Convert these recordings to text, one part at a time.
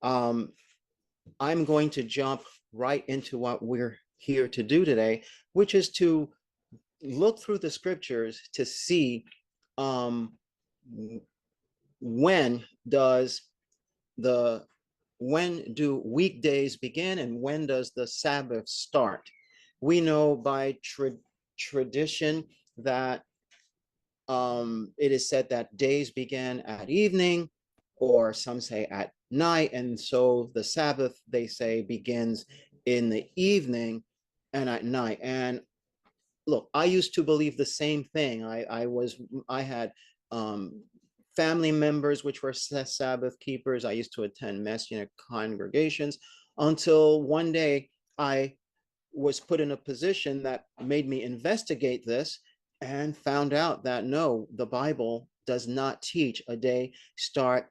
Um, I'm going to jump right into what we're here to do today, which is to look through the scriptures to see um, when does the when do weekdays begin and when does the Sabbath start? We know by tradition that it is said that days begin at evening, or some say at night. And so the Sabbath, they say, begins in the evening and at night. And look, I used to believe the same thing. I had family members which were Sabbath keepers. I used to attend Messianic congregations until one day I was put in a position that made me investigate this and found out that no, the Bible does not teach a day start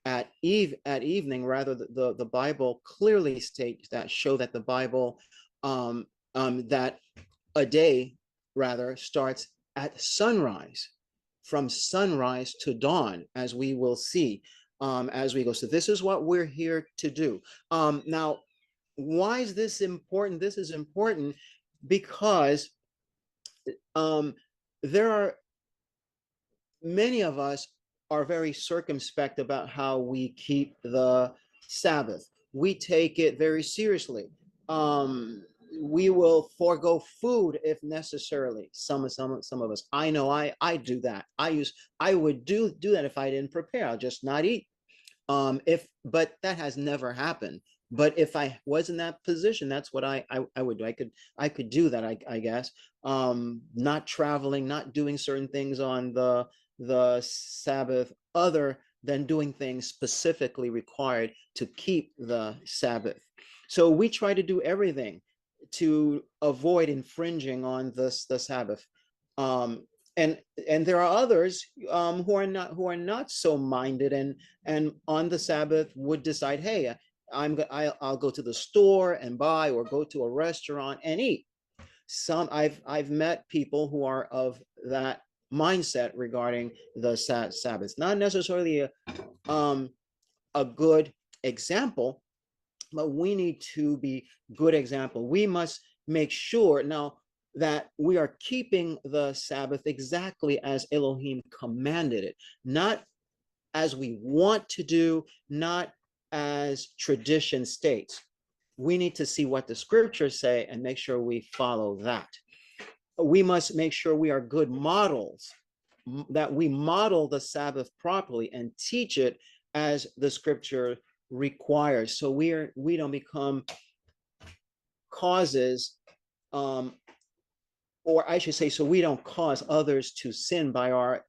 at evening. Rather, the Bible clearly states that show that the Bible that a day rather starts at sunrise, from sunrise to dawn, as we will see as we go. So this is what we're here to do. Now, why is this important? This is important because um, there are many of us are very circumspect about how we keep the Sabbath. We take it very seriously. We will forego food if necessarily. Some of us. I know I do that. I would do that if I didn't prepare. I'll just not eat. If but that has never happened. But if I was in that position, that's what I would do. I could do that, I guess. Not traveling, not doing certain things on the Sabbath, other than doing things specifically required to keep the Sabbath. So we try to do everything to avoid infringing on the Sabbath. Um, and there are others who are not so minded, and on the Sabbath would decide, hey, I'll go to the store and buy, or go to a restaurant and eat. I've met people who are of that mindset regarding the Sabbath. Not necessarily um, a good example, but we need to be good example. We must make sure now that we are keeping the Sabbath exactly as Elohim commanded it, not as we want to do, not as tradition states. We need to see what the scriptures say and make sure we follow that. We must make sure we are good models, that we model the Sabbath properly and teach it as the scripture requires. So we don't become causes, or I should say, so we don't cause others to sin by our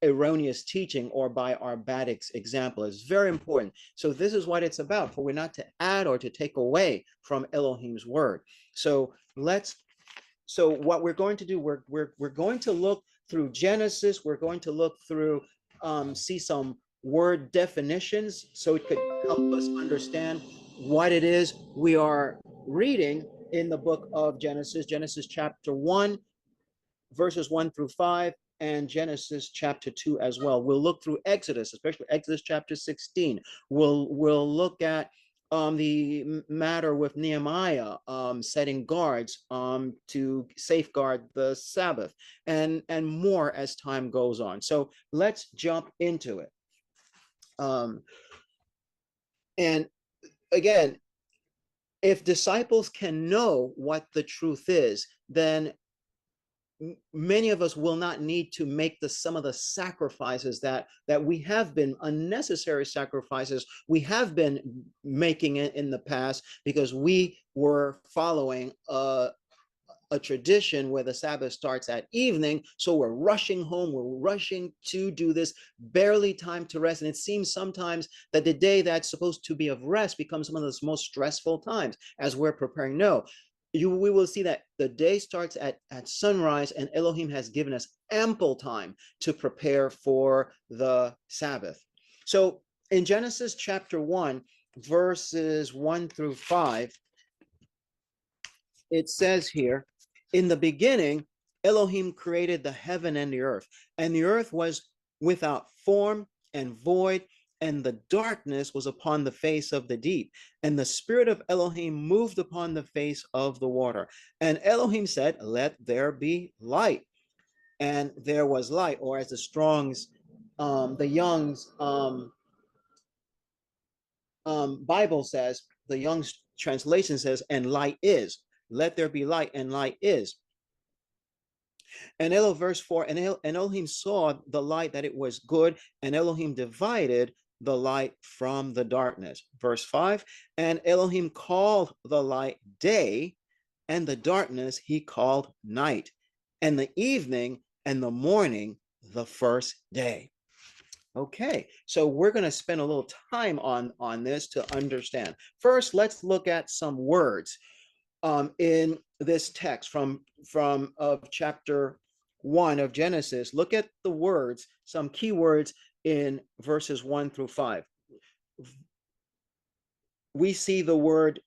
erroneous teaching or by our bad example. Is very important. So this is what it's about, for we're not to add or to take away from Elohim's word. So what we're going to do, we're going to look through Genesis. We're going to look through see some word definitions, so it could help us understand what it is we are reading in the book of Genesis chapter 1, verses 1 through 5, and Genesis chapter 2 as well. We'll look through Exodus, especially Exodus chapter 16. We'll look at the matter with Nehemiah setting guards to safeguard the Sabbath, and more as time goes on. So let's jump into it. Um, and again, if disciples can know what the truth is, then many of us will not need to make some of the sacrifices that we have been, unnecessary sacrifices we have been making in the past, because we were following a tradition where the Sabbath starts at evening. So we're rushing home, we're rushing to do this, barely time to rest. And it seems sometimes that the day that's supposed to be of rest becomes one of the most stressful times as we're preparing. No, we will see that the day starts at sunrise, and Elohim has given us ample time to prepare for the Sabbath. So in Genesis chapter 1, verses 1 through 5, it says here, in the beginning, Elohim created the heaven and the earth was without form and void, and the darkness was upon the face of the deep, and the spirit of Elohim moved upon the face of the water. And Elohim said, let there be light. And there was light, or as the Strong's, the Young's Bible says, the Young's translation says, and light is. Let there be light, and light is. And verse 4, and Elohim saw the light that it was good, and Elohim divided the light from the darkness. Verse 5, and Elohim called the light day, and the darkness he called night, and the evening and the morning the first day. Okay, so we're going to spend a little time on this to understand. First, let's look at some words in this text from of chapter 1 of Genesis. Look at the words, some key words in verses 1 through 5. We see the word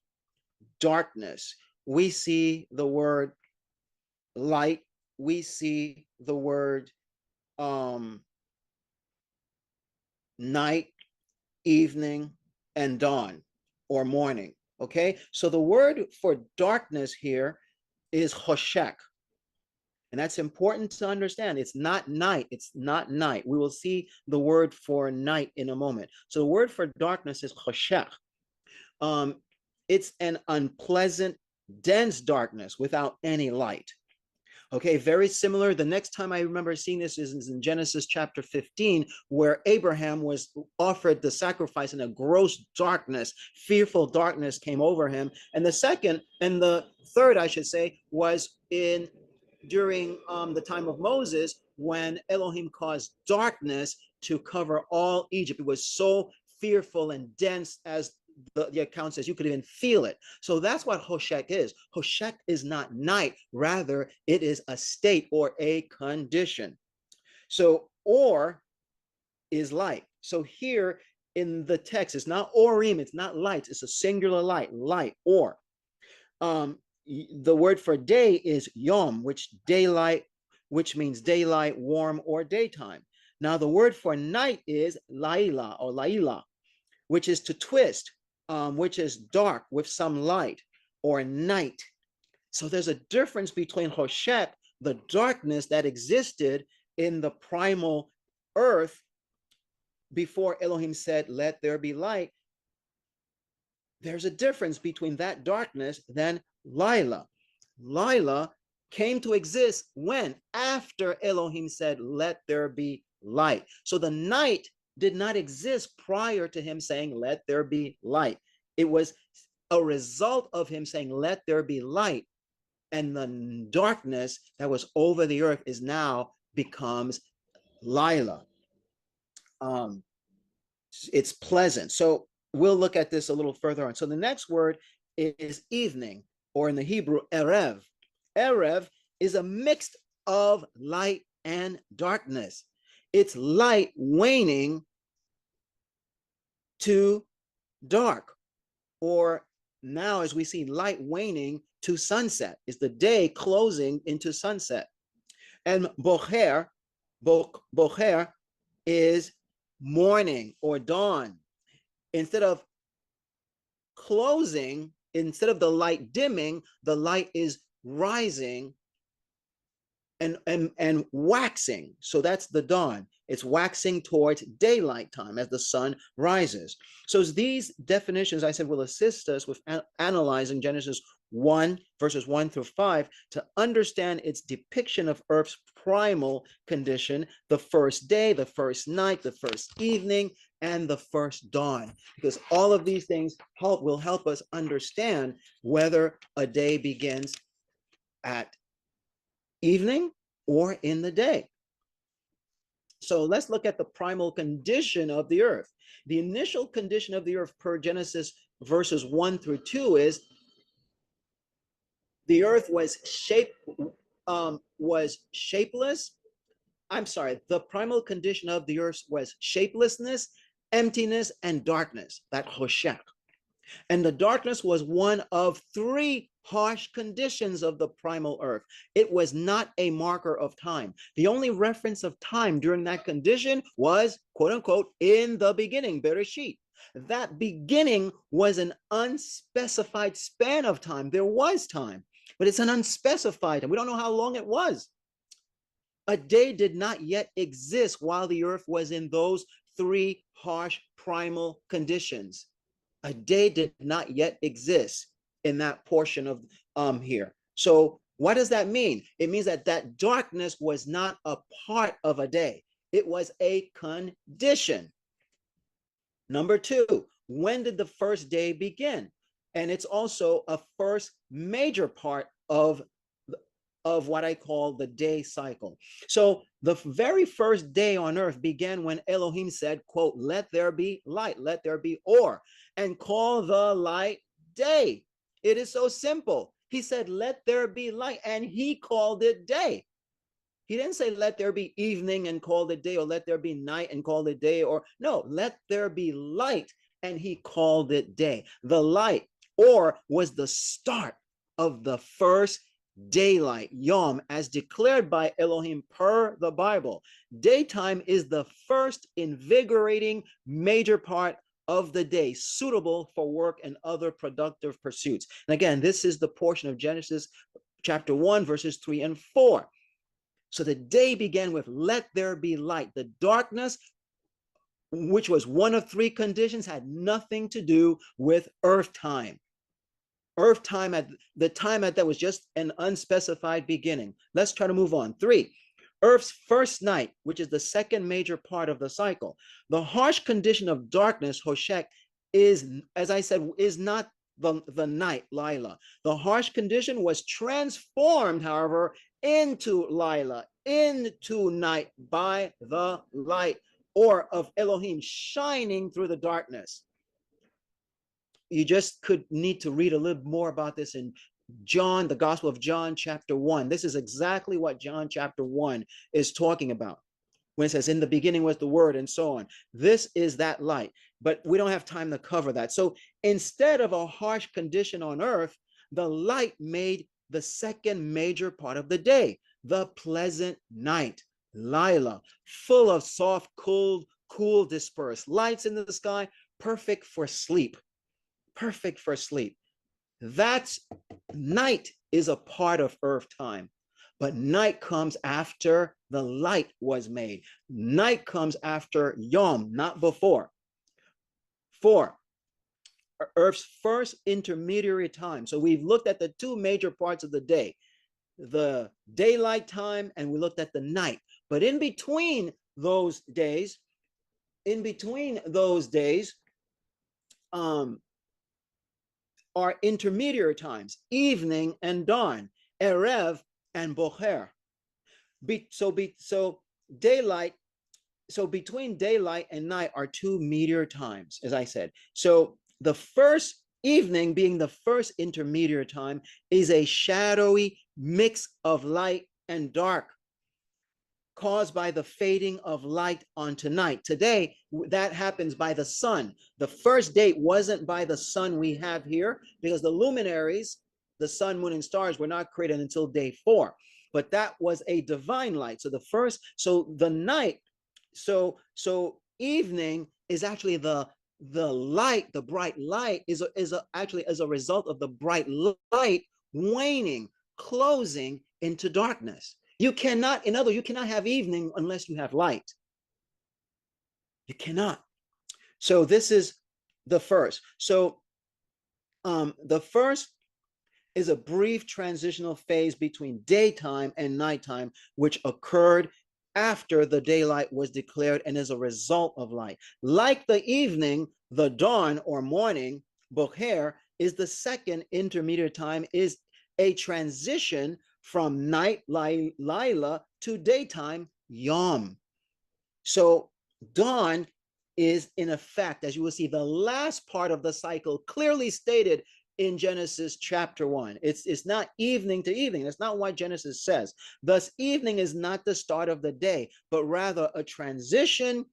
darkness. We see the word light. We see the word night, evening, and dawn, or morning. Okay, so the word for darkness here is choshek. And that's important to understand. It's not night. It's not night. We will see the word for night in a moment. So the word for darkness is choshek. It's an unpleasant, dense darkness without any light. Okay, very similar. The next time I remember seeing this is in Genesis chapter 15, where Abraham was offered the sacrifice, and a gross darkness, fearful darkness came over him. And the third, I should say, was during the time of Moses, when Elohim caused darkness to cover all Egypt. It was so fearful and dense, as the account says, you could even feel it. So that's what Hoshek is. Hoshek is not night, rather it is a state or a condition. So or is light. So here in the text, it's not orim, it's not lights, it's a singular light, or. The word for day is yom, which means daylight, warm, or daytime. Now the word for night is laila, or laila, which is to twist, which is dark with some light, or night. So there's a difference between Hoshek, the darkness that existed in the primal earth before Elohim said, let there be light. There's a difference between that darkness than Lila. Lila came to exist when? After Elohim said, let there be light. So the night did not exist prior to him saying, let there be light. It was a result of him saying, let there be light. And the darkness that was over the earth is now becomes Lila. It's pleasant. So we'll look at this a little further on. So the next word is evening, or in the Hebrew, erev. Erev is a mix of light and darkness. It's light waning to dark, or now as we see light waning to sunset. Is the day closing into sunset. And bocher is morning or dawn. Instead of closing, instead of the light dimming, the light is rising and waxing. So that's the dawn. It's waxing towards daylight time as the sun rises. So these definitions, I said, will assist us with analyzing Genesis 1, verses 1 through 5, to understand its depiction of Earth's primal condition, the first day, the first night, the first evening, and the first dawn. Because all of these things will help us understand whether a day begins at evening or in the day. So let's look at the primal condition of the earth. The initial condition of the earth per Genesis verses 1 through 2 is the earth was shapeless. I'm sorry, the primal condition of the earth was shapelessness, emptiness, and darkness, that choshek. And the darkness was one of three harsh conditions of the primal earth. It was not a marker of time. The only reference of time during that condition was, quote unquote, in the beginning, Bereshit. That beginning was an unspecified span of time. There was time, but it's an unspecified, and we don't know how long it was. A day did not yet exist while the earth was in those three harsh primal conditions. A day did not yet exist in that portion of here. So what does that mean? It means that that darkness was not a part of a day. It was a condition. Number two, when did the first day begin? And it's also a first major part of what I call the day cycle. So the very first day on earth began when Elohim said, quote, let there be light, let there be or, and call the light day. It is so simple. He said, let there be light, and he called it day. He didn't say, let there be evening and called it day, or let there be night and called it day, or no, let there be light, and he called it day. The light, or, was the start of the first daylight, Yom, as declared by Elohim per the Bible. Daytime is the first invigorating major part of the day, suitable for work and other productive pursuits. And again, this is the portion of Genesis chapter 1, verses 3 and 4. So the day began with, let there be light. The darkness, which was one of three conditions, had nothing to do with earth time. Earth time, at the time at that was just an unspecified beginning. Let's try to move on. 3, Earth's first night, which is the second major part of the cycle. The harsh condition of darkness, Hoshek, is, as I said, is not the night, Lila. The harsh condition was transformed, however, into Lila, into night by the light, or of Elohim shining through the darkness. You just could need to read a little more about this in John, the Gospel of John, chapter 1. This is exactly what John chapter 1 is talking about when it says, in the beginning was the word, and so on. This is that light, but we don't have time to cover that. So instead of a harsh condition on earth, the light made the second major part of the day, the pleasant night, Lila, full of soft, cool, dispersed lights in the sky, perfect for sleep. Perfect for sleep. That's night is a part of earth time, but night comes after the light was made. Night comes after Yom, not before. 4, Earth's first intermediary time. So we've looked at the two major parts of the day, the daylight time, and we looked at the night. But in between those days, are intermediary times, evening and dawn, Erev and Bocher. So daylight, so between daylight and night are two meteor times, as I said. So the first evening, being the first intermediary time, is a shadowy mix of light and dark, caused by the fading of light onto night. Today, that happens by the sun. The first date wasn't by the sun we have here, because the luminaries, the sun, moon, and stars, were not created until day 4. But that was a divine light. So the night, so evening is actually the light, the bright light actually as a result of the bright light waning, closing into darkness. You cannot have evening unless you have light. You cannot. So this is the first. So the first is a brief transitional phase between daytime and nighttime, which occurred after the daylight was declared and as a result of light. Like the evening, the dawn or morning, Bocher, is the second intermediate time, is a transition from night, Lila, to daytime, Yom. So dawn is, in effect, as you will see, the last part of the cycle, clearly stated in Genesis chapter 1. It's not evening to evening. That's not what Genesis says. Thus, evening is not the start of the day, but rather a transition,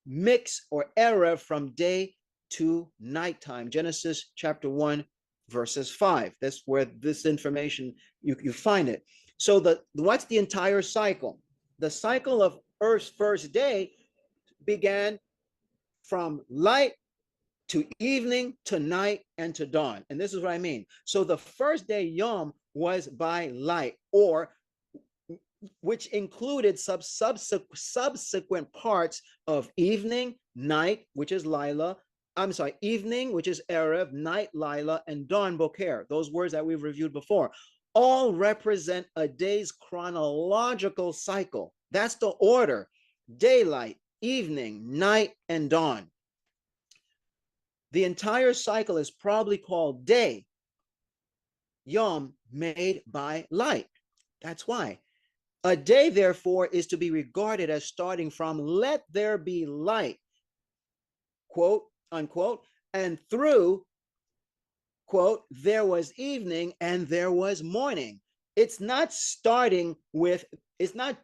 mix, or era from day to nighttime. Genesis chapter 1, verses 5. That's where this information, you find it. So what's the entire cycle? The cycle of Earth's first day began from light to evening to night and to dawn. And this is what I mean. So the first day Yom was by light, or which included subsequent parts of evening, night, which is Lila. I'm sorry, evening, which is Erev, night, Lila, and dawn, Boker. Those words that we've reviewed before all represent a day's chronological cycle. That's the order: daylight, evening, night, and dawn. The entire cycle is probably called day, Yom, made by light. That's why. A day, therefore, is to be regarded as starting from let there be light, quote, unquote, and through, quote, there was evening and there was morning. It's not starting with, it's not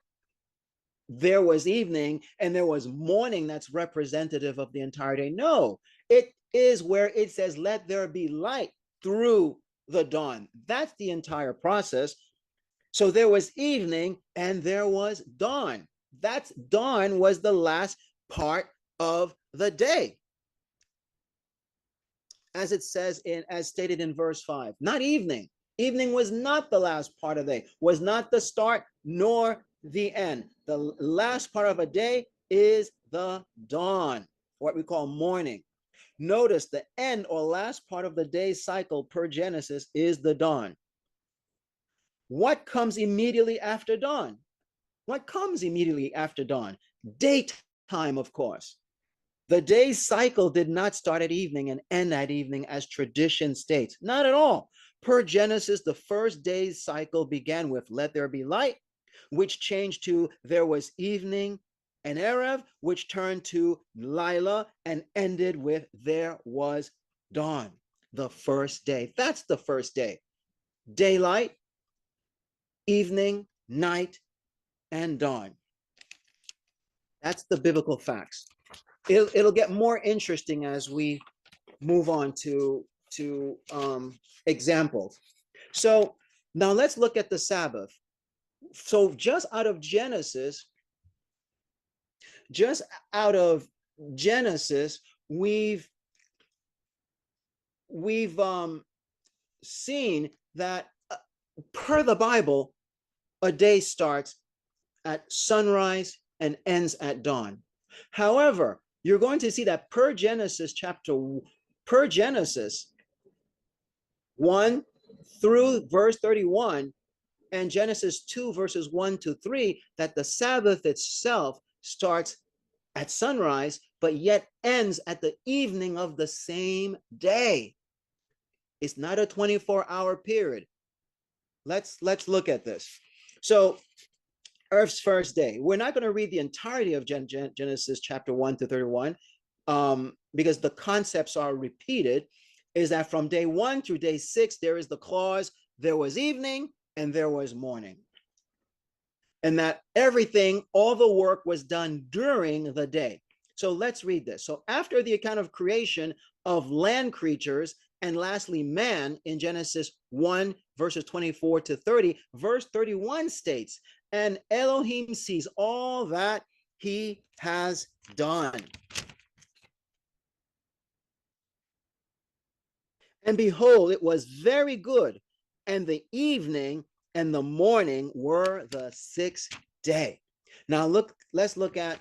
there was evening and there was morning that's representative of the entire day. No, it is where it says, let there be light through the dawn. That's the entire process. So there was evening and there was dawn. That's dawn was the last part of the day. As it says as stated in verse 5, not evening. Evening was not the last part of the day, was not the start nor the end. The last part of a day is the dawn, what we call morning. Notice the end or last part of the day cycle per Genesis is the dawn. What comes immediately after dawn? What comes immediately after dawn? Daytime, of course. The day's cycle did not start at evening and end at evening as tradition states. Not at all. Per Genesis, the first day's cycle began with let there be light, which changed to there was evening and Erev, which turned to Lila and ended with there was dawn. The first day. That's the first day. Daylight, evening, night, and dawn. That's the biblical facts. It'll get more interesting as we move on to examples. So now let's look at the Sabbath. So just out of Genesis, we've seen that per the Bible, a day starts at sunrise and ends at dawn. However, you're going to see that per Genesis 1 through verse 31 and Genesis 2 verses 1 to 3, that the Sabbath itself starts at sunrise, but yet ends at the evening of the same day. It's not a 24-hour period. Let's look at this. So Earth's first day. We're not going to read the entirety of Genesis chapter 1 to 31 because the concepts are repeated. Is that from day 1 through day 6, there is the clause, there was evening and there was morning. And that everything, all the work was done during the day. So let's read this. So after the account of creation of land creatures, and lastly, man in Genesis 1, verses 24 to 30, verse 31 states, and Elohim sees all that he has done. And behold, it was very good. And the evening and the morning were the sixth day. Now let's look at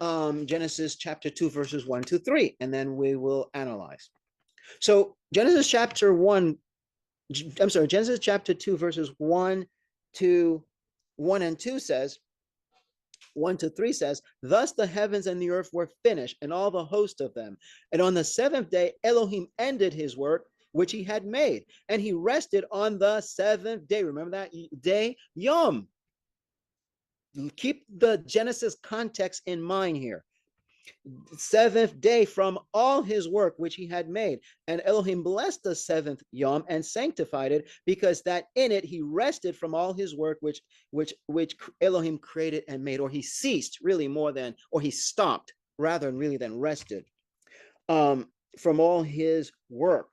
Genesis chapter 2, verses 1 to 3, and then we will analyze. So Genesis chapter 2, verses 1 and 2 says, 1 to 3 says, thus the heavens and the earth were finished, and all the host of them. And on the seventh day, Elohim ended his work which he had made, and he rested on the seventh day. Remember that day? Yom. Keep the Genesis context in mind here. Seventh day from all his work which he had made. And Elohim blessed the seventh Yom and sanctified it, because that in it he rested from all his work which Elohim created and made. Or he ceased, really, more than, or he stopped rather than really than rested. from all his work.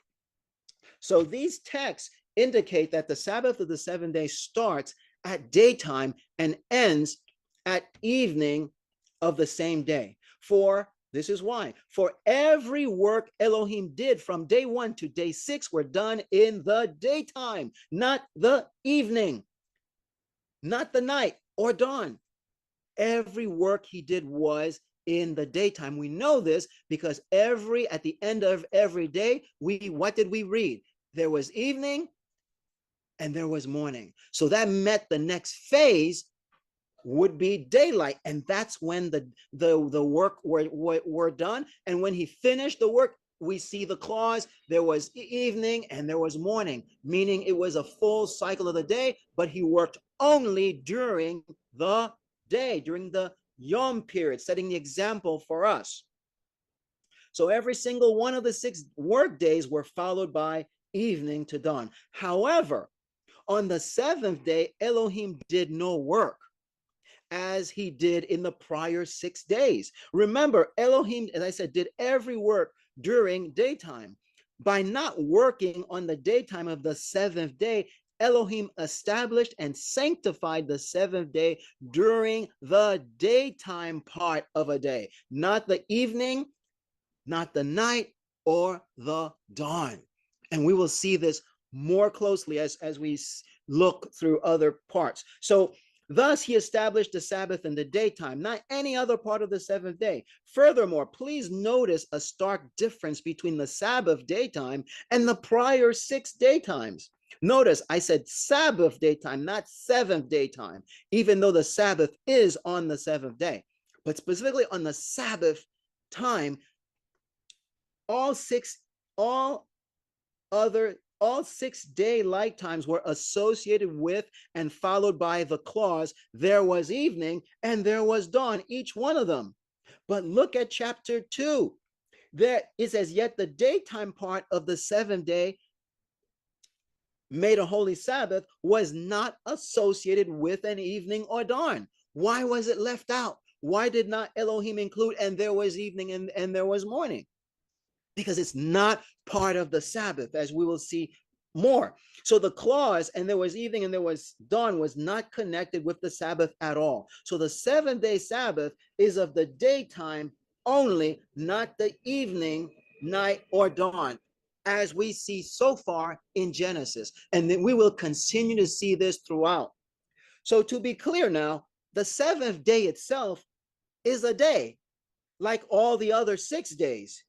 So these texts indicate that the Sabbath of the 7 day starts at daytime and ends at evening of the same day. For this is why, for every work Elohim did from day 1 to day 6 were done in the daytime, not the evening, not the night or dawn. Every work he did was in the daytime. We know this because at the end of every day, what did we read? There was evening and there was morning. So that meant the next phase would be daylight, and that's when the work were done. And when he finished the work, we see the clause, there was evening and there was morning, meaning it was a full cycle of the day, but he worked only during the day, during the Yom period, setting the example for us. So every single one of the 6 work days were followed by evening to dawn. However, on the 7th day, Elohim did no work as he did in the prior 6 days. Remember, Elohim, as I said, did every work during daytime. By not working on the daytime of the 7th day, Elohim established and sanctified the 7th day during the daytime part of a day, not the evening, not the night, or the dawn. And we will see this more closely as we look through other parts. So thus he established the Sabbath in the daytime, not any other part of the 7th day. Furthermore, please notice a stark difference between the Sabbath daytime and the prior 6 daytimes. Notice I said Sabbath daytime, not 7th daytime, even though the Sabbath is on the 7th day. But specifically on the Sabbath time, all 6 day light times were associated with and followed by the clause, there was evening and there was dawn, each one of them. But look at chapter 2. There it says, yet the daytime part of the 7th day made a holy Sabbath was not associated with an evening or dawn. Why was it left out? Why did not Elohim include, and there was evening and there was morning? Because it's not part of the Sabbath, as we will see more. So the clause, and there was evening and there was dawn, was not connected with the Sabbath at all. So the 7th-day Sabbath is of the daytime only, not the evening, night, or dawn, as we see so far in Genesis. And then we will continue to see this throughout. So to be clear now, the 7th day itself is a day, like all the other 6 days,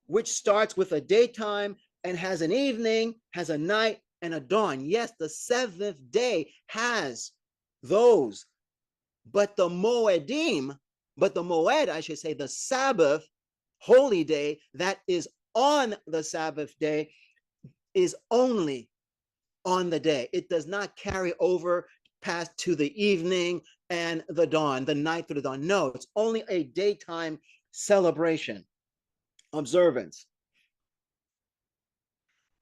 which starts with a daytime and has an evening, has a night, and a dawn. Yes, the 7th day has those, but the moed, I should say, the Sabbath, holy day, that is on the Sabbath day, is only on the day. It does not carry over past to the evening and the dawn, the night through the dawn. No, it's only a daytime celebration, observance.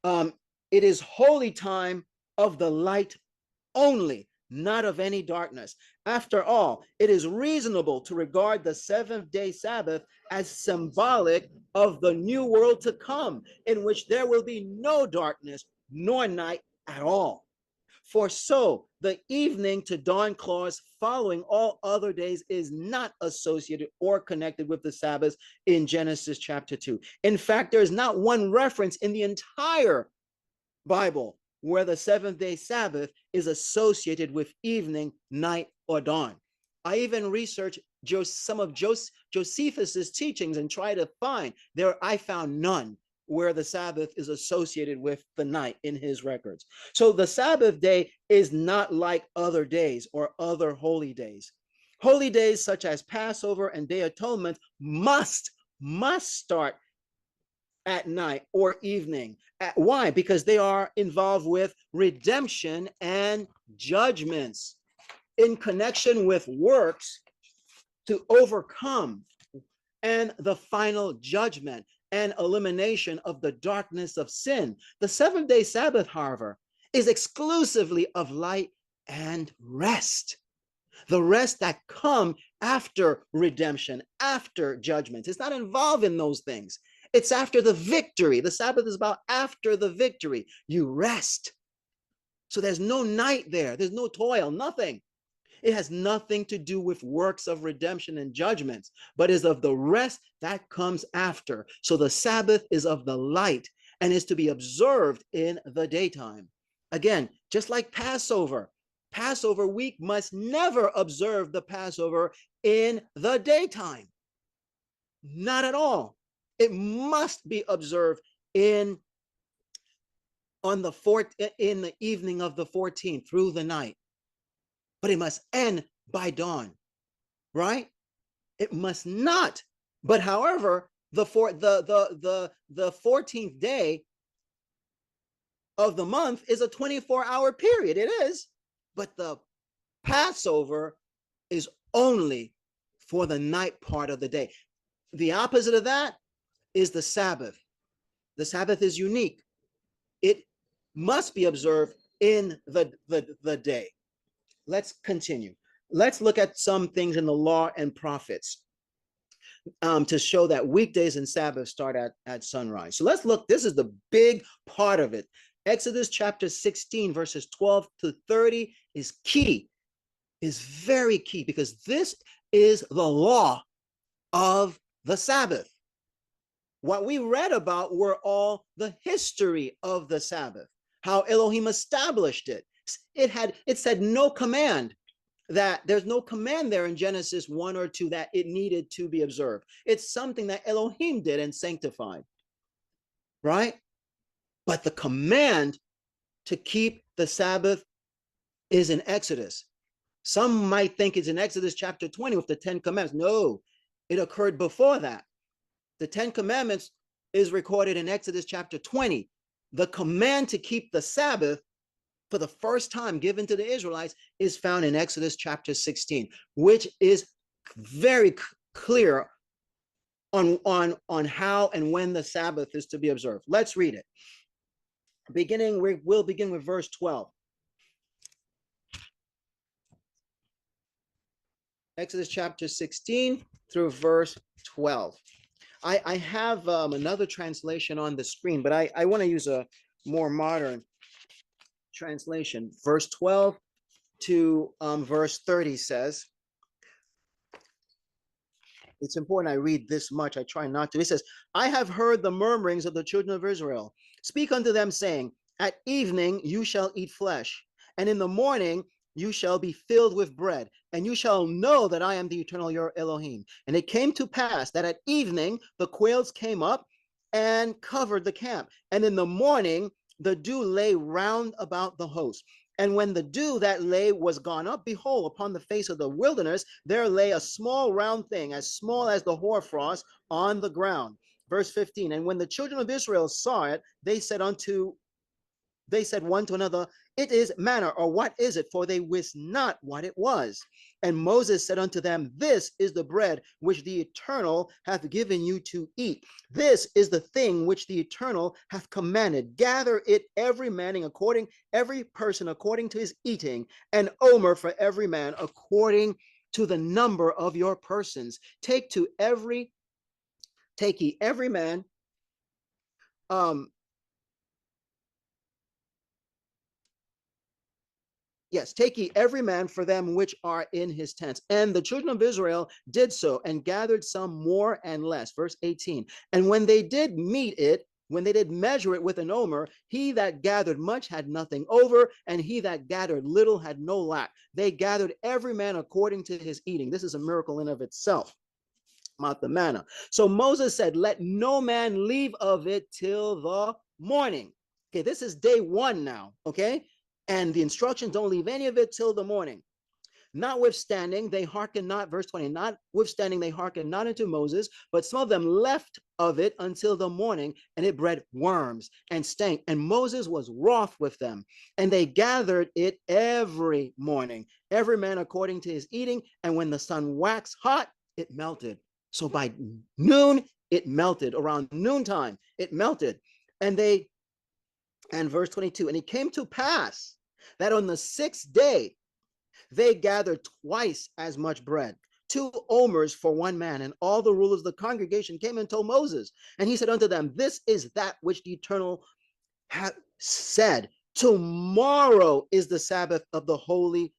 It is holy time of the light only, not of any darkness. After all, it is reasonable to regard the 7th-day Sabbath as symbolic of the new world to come, in which there will be no darkness nor night at all. For so the evening to dawn clause following all other days is not associated or connected with the Sabbath in Genesis chapter 2. In fact, there is not one reference in the entire Bible where the 7th-day Sabbath is associated with evening, night, or dawn. I even researched some of Josephus's teachings and tried to find there. I found none where the Sabbath is associated with the night in his records. So the Sabbath day is not like other days or other holy days. Holy days such as Passover and Day of Atonement must start at night or evening. Why? Because they are involved with redemption and judgments in connection with works to overcome and the final judgment and elimination of the darkness of sin. The 7th-day Sabbath, however, is exclusively of light and rest. The rest that come after redemption, after judgment. It's not involved in those things. It's after the victory. The Sabbath is about after the victory. You rest. So there's no night there. There's no toil, nothing. It has nothing to do with works of redemption and judgments, but is of the rest that comes after. So the Sabbath is of the light and is to be observed in the daytime. Again, just like Passover, Passover week must never observe the Passover in the daytime. Not at all. It must be observed in in the evening of the 14th through the night, but it must end by dawn, right? It must not. But however, the 14th day of the month is a 24-hour period. It is, but the Passover is only for the night part of the day. The opposite of that is the Sabbath. The Sabbath is unique. It must be observed in the day. Let's continue. Let's look at some things in the law and prophets to show that weekdays and Sabbath start at sunrise. So let's look. This is the big part of it. Exodus chapter 16, verses 12 to 30 is key, is very key, because this is the law of the Sabbath. What we read about were all the history of the Sabbath, how Elohim established it. It said no command, that there's no command there in Genesis 1 or 2 that it needed to be observed. It's something that Elohim did and sanctified, right? But the command to keep the Sabbath is in Exodus. Some might think it's in Exodus chapter 20 with the 10 commandments. No, it occurred before that. The 10 commandments is recorded in Exodus chapter 20. The command to keep the Sabbath for the first time given to the Israelites is found in Exodus chapter 16, which is very clear on how and when the Sabbath is to be observed. Let's read it. We'll begin with verse 12. Exodus chapter 16 through verse 12. I have another translation on the screen, but I want to use a more modern translation. Verse 12 to verse 30 says, it's important I read this much. I try not to. It says, I have heard the murmurings of the children of Israel. Speak unto them, saying, at evening you shall eat flesh, and in the morning you shall be filled with bread, and you shall know that I am the eternal your Elohim. And it came to pass that at evening the quails came up and covered the camp, and in the morning the dew lay round about the host. And when the dew that lay was gone up, behold, upon the face of the wilderness there lay a small round thing, as small as the hoarfrost, on the ground. Verse 15, and when the children of Israel saw it, they said one to another, it is manna, or what is it? For they wist not what it was. And Moses said unto them, this is the bread which the Eternal hath given you to eat. This is the thing which the Eternal hath commanded. Gather it every person according to his eating, an omer for every man according to the number of your persons. Take ye every man Yes, take ye every man for them which are in his tents. And the children of Israel did so, and gathered some more and less. Verse 18. And when they did measure it with an omer, he that gathered much had nothing over, and he that gathered little had no lack. They gathered every man according to his eating. This is a miracle in of itself. About the manna. So Moses said, let no man leave of it till the morning. Okay, this is day 1 now, okay? And the instructions, don't leave any of it till the morning. Notwithstanding, they hearkened not, verse 20, notwithstanding, they hearkened not unto Moses, but some of them left of it until the morning, and it bred worms and stank. And Moses was wroth with them, and they gathered it every morning, every man according to his eating. And when the sun waxed hot, it melted. So by noon, it melted. Around noontime, it melted. And verse 22, and it came to pass that on the 6th day, they gathered twice as much bread, 2 omers for one man. And all the rulers of the congregation came and told Moses. And he said unto them, this is that which the Eternal hath said. Tomorrow is the Sabbath of the holy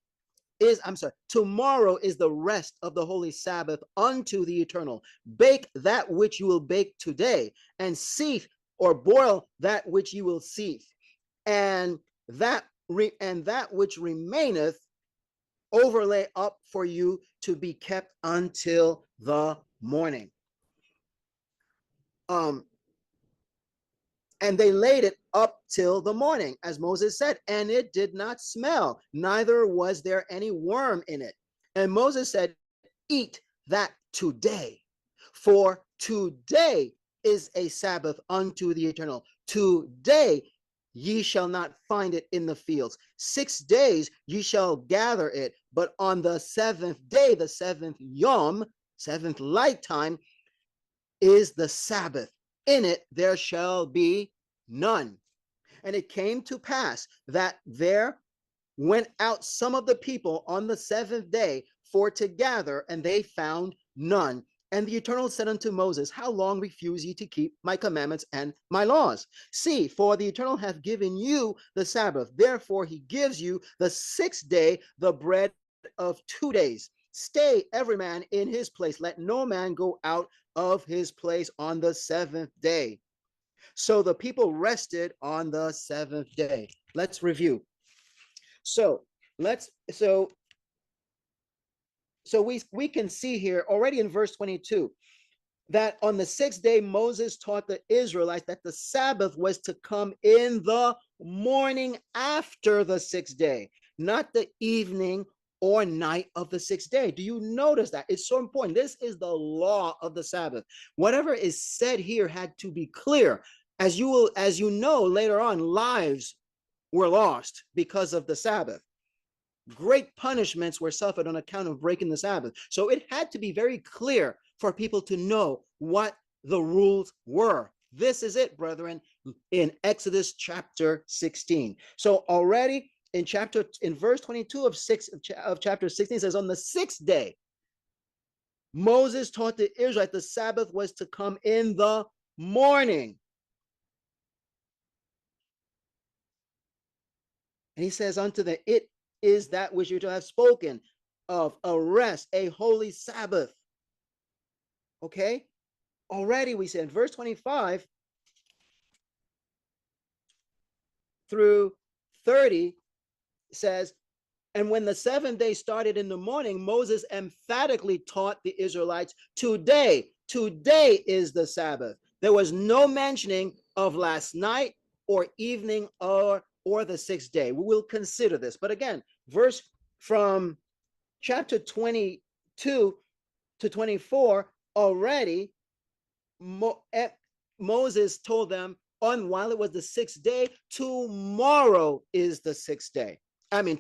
tomorrow is the rest of the holy Sabbath unto the Eternal. Bake that which you will bake today, and seethe or boil that which you will seethe, and that which remaineth overlay up for you to be kept until the morning. And they laid it up till the morning, as Moses said, and it did not smell, neither was there any worm in it. And Moses said, eat that today, for today is a Sabbath unto the Eternal. Today ye shall not find it in the fields. 6 days ye shall gather it, but on the 7th day, the 7th yom, 7th light time, is the Sabbath. In it there shall be none. And it came to pass that there went out some of the people on the 7th day for to gather, and they found none. And the Eternal said unto Moses, how long refuse ye to keep my commandments and my laws? See, for the Eternal hath given you the Sabbath. Therefore he gives you the 6th day, the bread of 2 days. Stay every man in his place. Let no man go out of his place on the 7th day. So the people rested on the 7th day. Let's review. So we can see here already in verse 22 that on the 6th day Moses taught the Israelites that the Sabbath was to come in the morning after the 6th day, not the evening or night of the 6th day. Do you notice that? It's so important. This is the law of the Sabbath. Whatever is said here had to be clear. As you know, later on, lives were lost because of the Sabbath. Great punishments were suffered on account of breaking the Sabbath. So it had to be very clear for people to know what the rules were. This is it, brethren, in Exodus chapter 16. So already in verse 22 of chapter 16 says, on the 6th day, Moses taught the Israelites the Sabbath was to come in the morning. And he says unto them, it is that which you to have spoken of, a rest, a holy Sabbath. Okay? Already we said in verse 25 through 30 says, and when the 7th day started in the morning, Moses emphatically taught the Israelites, today is the Sabbath. There was no mentioning of last night or evening or the 6th day. We will consider this. But again, verse from chapter 22 to 24, already Moses told them while it was the 6th day, tomorrow is the 6th day.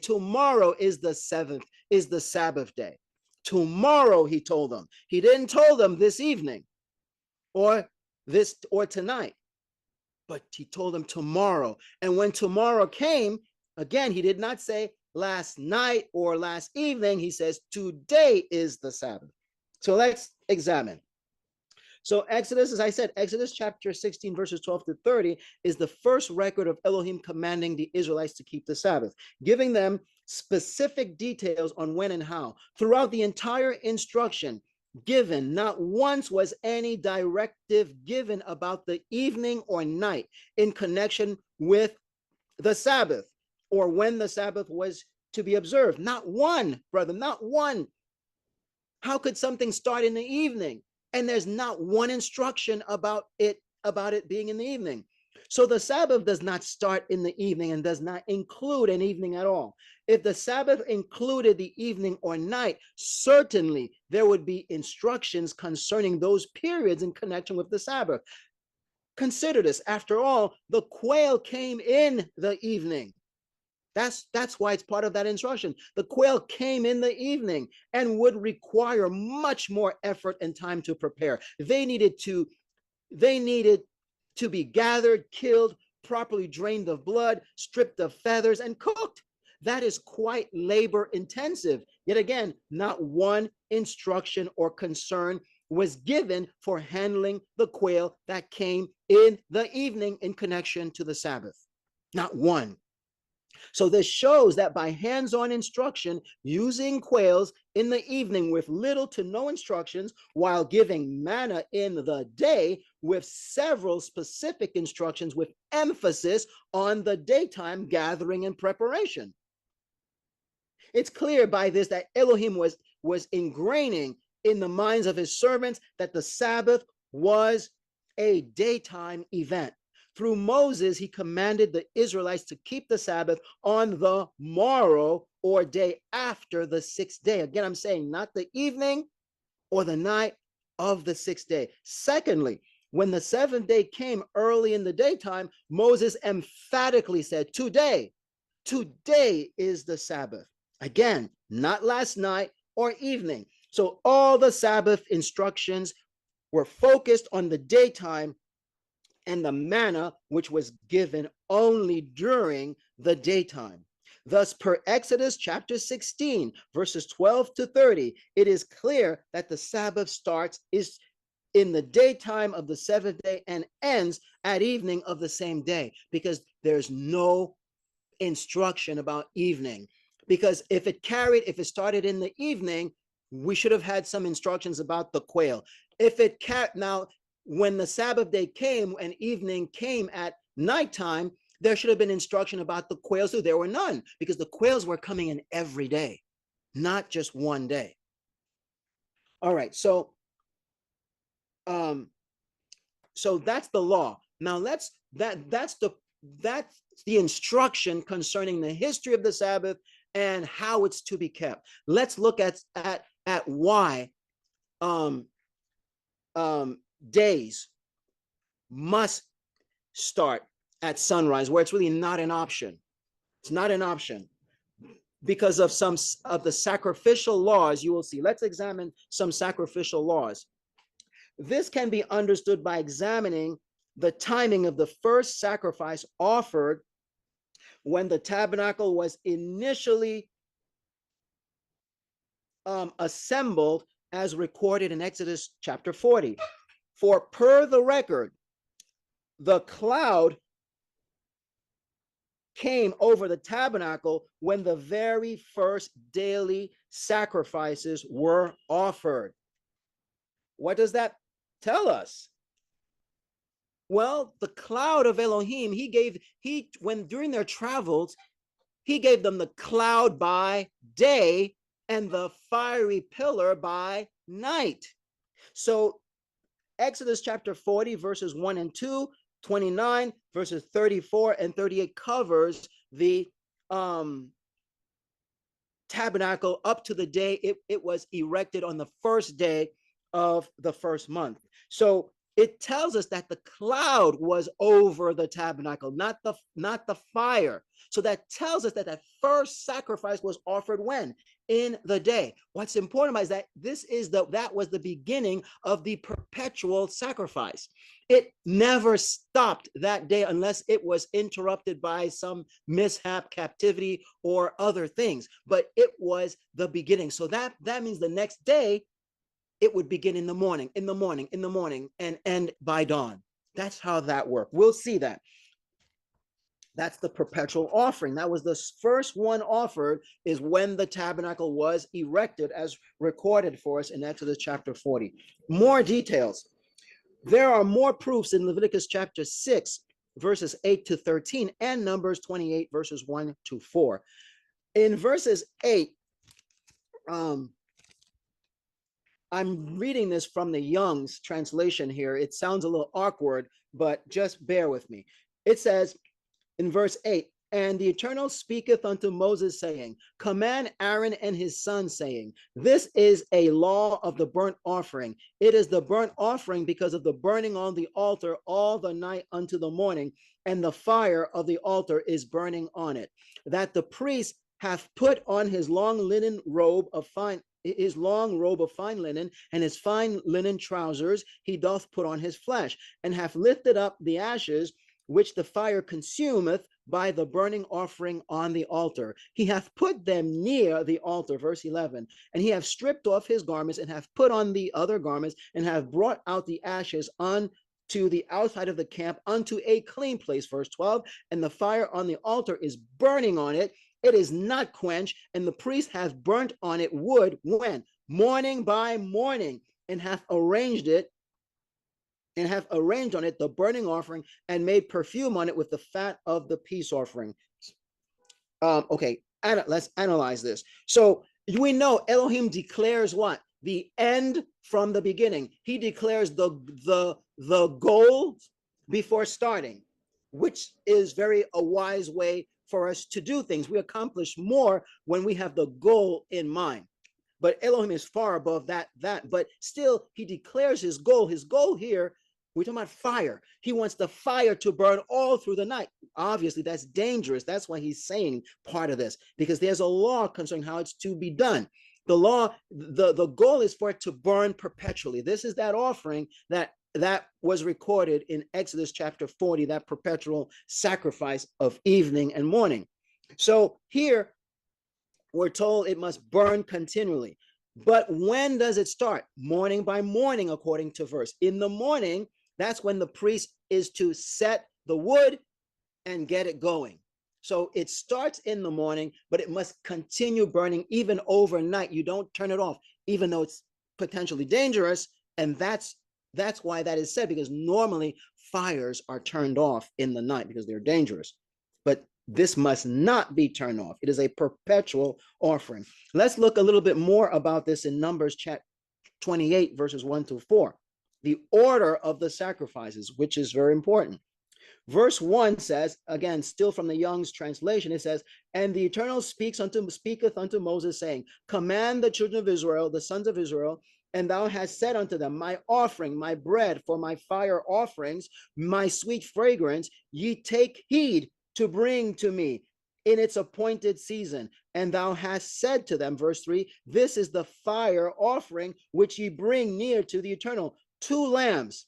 Tomorrow is the 7th, is the Sabbath day. Tomorrow, he told them. He didn't tell them this evening or tonight, but he told them tomorrow. And when tomorrow came, again, he did not say last night or last evening. He says today is the Sabbath. So let's examine. So Exodus, as I said, Exodus chapter 16, verses 12 to 30 is the first record of Elohim commanding the Israelites to keep the Sabbath, giving them specific details on when and how. Throughout the entire instruction given, not once was any directive given about the evening or night in connection with the Sabbath or when the Sabbath was to be observed. Not one, brother, not one. How could something start in the evening? And there's not one instruction about it being in the evening. So the Sabbath does not start in the evening and does not include an evening at all. If the Sabbath included the evening or night, certainly there would be instructions concerning those periods in connection with the Sabbath. Consider this. After all, the quail came in the evening. That's why it's part of that instruction. The quail came in the evening and would require much more effort and time to prepare. They needed to be gathered, killed, properly drained of blood, stripped of feathers, and cooked. That is quite labor intensive. Yet again, not one instruction or concern was given for handling the quail that came in the evening in connection to the Sabbath. Not one. So this shows that by hands-on instruction, using quails in the evening with little to no instructions, while giving manna in the day with several specific instructions with emphasis on the daytime gathering and preparation. It's clear by this that Elohim was ingraining in the minds of his servants that the Sabbath was a daytime event. Through Moses, he commanded the Israelites to keep the Sabbath on the morrow or day after the sixth day. Again, I'm saying not the evening or the night of the sixth day. Secondly, when the seventh day came early in the daytime, Moses emphatically said, today is the Sabbath. Again, not last night or evening. So all the Sabbath instructions were focused on the daytime and the manna which was given only during the daytime. Thus, per Exodus chapter 16, verses 12 to 30, it is clear that the Sabbath starts is in the daytime of the seventh day and ends at evening of the same day, because there's no instruction about evening. Because if it started in the evening, we should have had some instructions about the quail. Now, when the Sabbath day came and evening came at nighttime, there should have been instruction about the quails too. There were none, because the quails were coming in every day, not just one day. All right, so that's the law. Now that's the instruction concerning the history of the Sabbath and how it's to be kept. Let's look at why days must start at sunrise, where it's really not an option. It's not an option because of some of the sacrificial laws you will see. Let's examine some sacrificial laws. This can be understood by examining the timing of the first sacrifice offered when the tabernacle was initially assembled, as recorded in Exodus chapter 40. For per the record, the cloud came over the tabernacle when the very first daily sacrifices were offered. What does that tell us? Well, the cloud of Elohim, when during their travels, he gave them the cloud by day and the fiery pillar by night. So Exodus chapter 40, verses 1 and 2, 29, verses 34 and 38 covers the tabernacle up to the day it was erected on the first day of the first month. So it tells us that the cloud was over the tabernacle, not the fire. So that tells us that that first sacrifice was offered when? In the day. What's important is that that was the beginning of the perpetual sacrifice. It never stopped that day unless it was interrupted by some mishap, captivity, or other things. But it was the beginning. So that means the next day, it would begin in the morning, and end by dawn. That's how that worked. We'll see that. That's the perpetual offering. That was the first one offered, is when the tabernacle was erected, as recorded for us in Exodus chapter 40. More details. There are more proofs in Leviticus chapter 6, verses 8 to 13, and Numbers 28, verses 1 to 4. In verses 8, I'm reading this from the Young's translation here. It sounds a little awkward, but just bear with me. It says in verse 8, and the Eternal speaketh unto Moses, saying, command Aaron and his sons, saying, this is a law of the burnt offering. It is the burnt offering because of the burning on the altar all the night unto the morning, and the fire of the altar is burning on it. That the priest hath put on his long robe of fine linen, and his fine linen trousers he doth put on his flesh, and hath lifted up the ashes which the fire consumeth by the burning offering on the altar. He hath put them near the altar, verse 11, and he hath stripped off his garments and hath put on the other garments and hath brought out the ashes unto the outside of the camp unto a clean place, verse 12, and the fire on the altar is burning on it. It is not quenched, and the priest hath burnt on it wood when? Morning by morning, and hath arranged on it the burning offering and made perfume on it with the fat of the peace offering. Okay, let's analyze this. So we know Elohim declares what? The end from the beginning. He declares the goal before starting, which is very a wise way for us to do things. We accomplish more when we have the goal in mind. But Elohim is far above that. But still, he declares his goal. His goal here, we're talking about fire. He wants the fire to burn all through the night. Obviously, that's dangerous. That's why he's saying part of this, because there's a law concerning how it's to be done. The law, the goal is for it to burn perpetually. This is that offering that was recorded in Exodus chapter 40, that perpetual sacrifice of evening and morning. So here, we're told it must burn continually. But when does it start? Morning by morning, according to verse. In the morning, that's when the priest is to set the wood and get it going. So it starts in the morning, but it must continue burning even overnight. You don't turn it off, even though it's potentially dangerous. And that's why that is said, because normally fires are turned off in the night because they're dangerous. But this must not be turned off. It is a perpetual offering. Let's look a little bit more about this in Numbers chapter 28, verses 1 to 4. The order of the sacrifices, which is very important. Verse 1 says, again, still from the Young's translation, it says, and the Eternal speaketh unto Moses, saying, command the children of Israel, the sons of Israel, and thou hast said unto them, my offering, my bread for my fire offerings, my sweet fragrance, ye take heed to bring to me in its appointed season. And thou hast said to them, verse 3, this is the fire offering which ye bring near to the Eternal, 2 lambs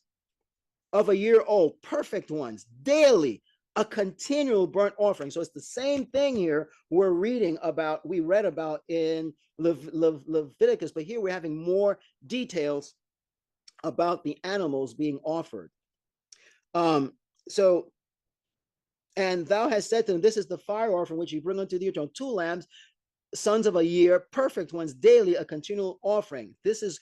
of a year old, perfect ones, daily, a continual burnt offering. So it's the same thing here we read about in Leviticus, but here we're having more details about the animals being offered. And thou hast said to them, this is the fire offering which you bring unto the Eternal, 2 lambs, sons of a year, perfect ones, daily, a continual offering. This is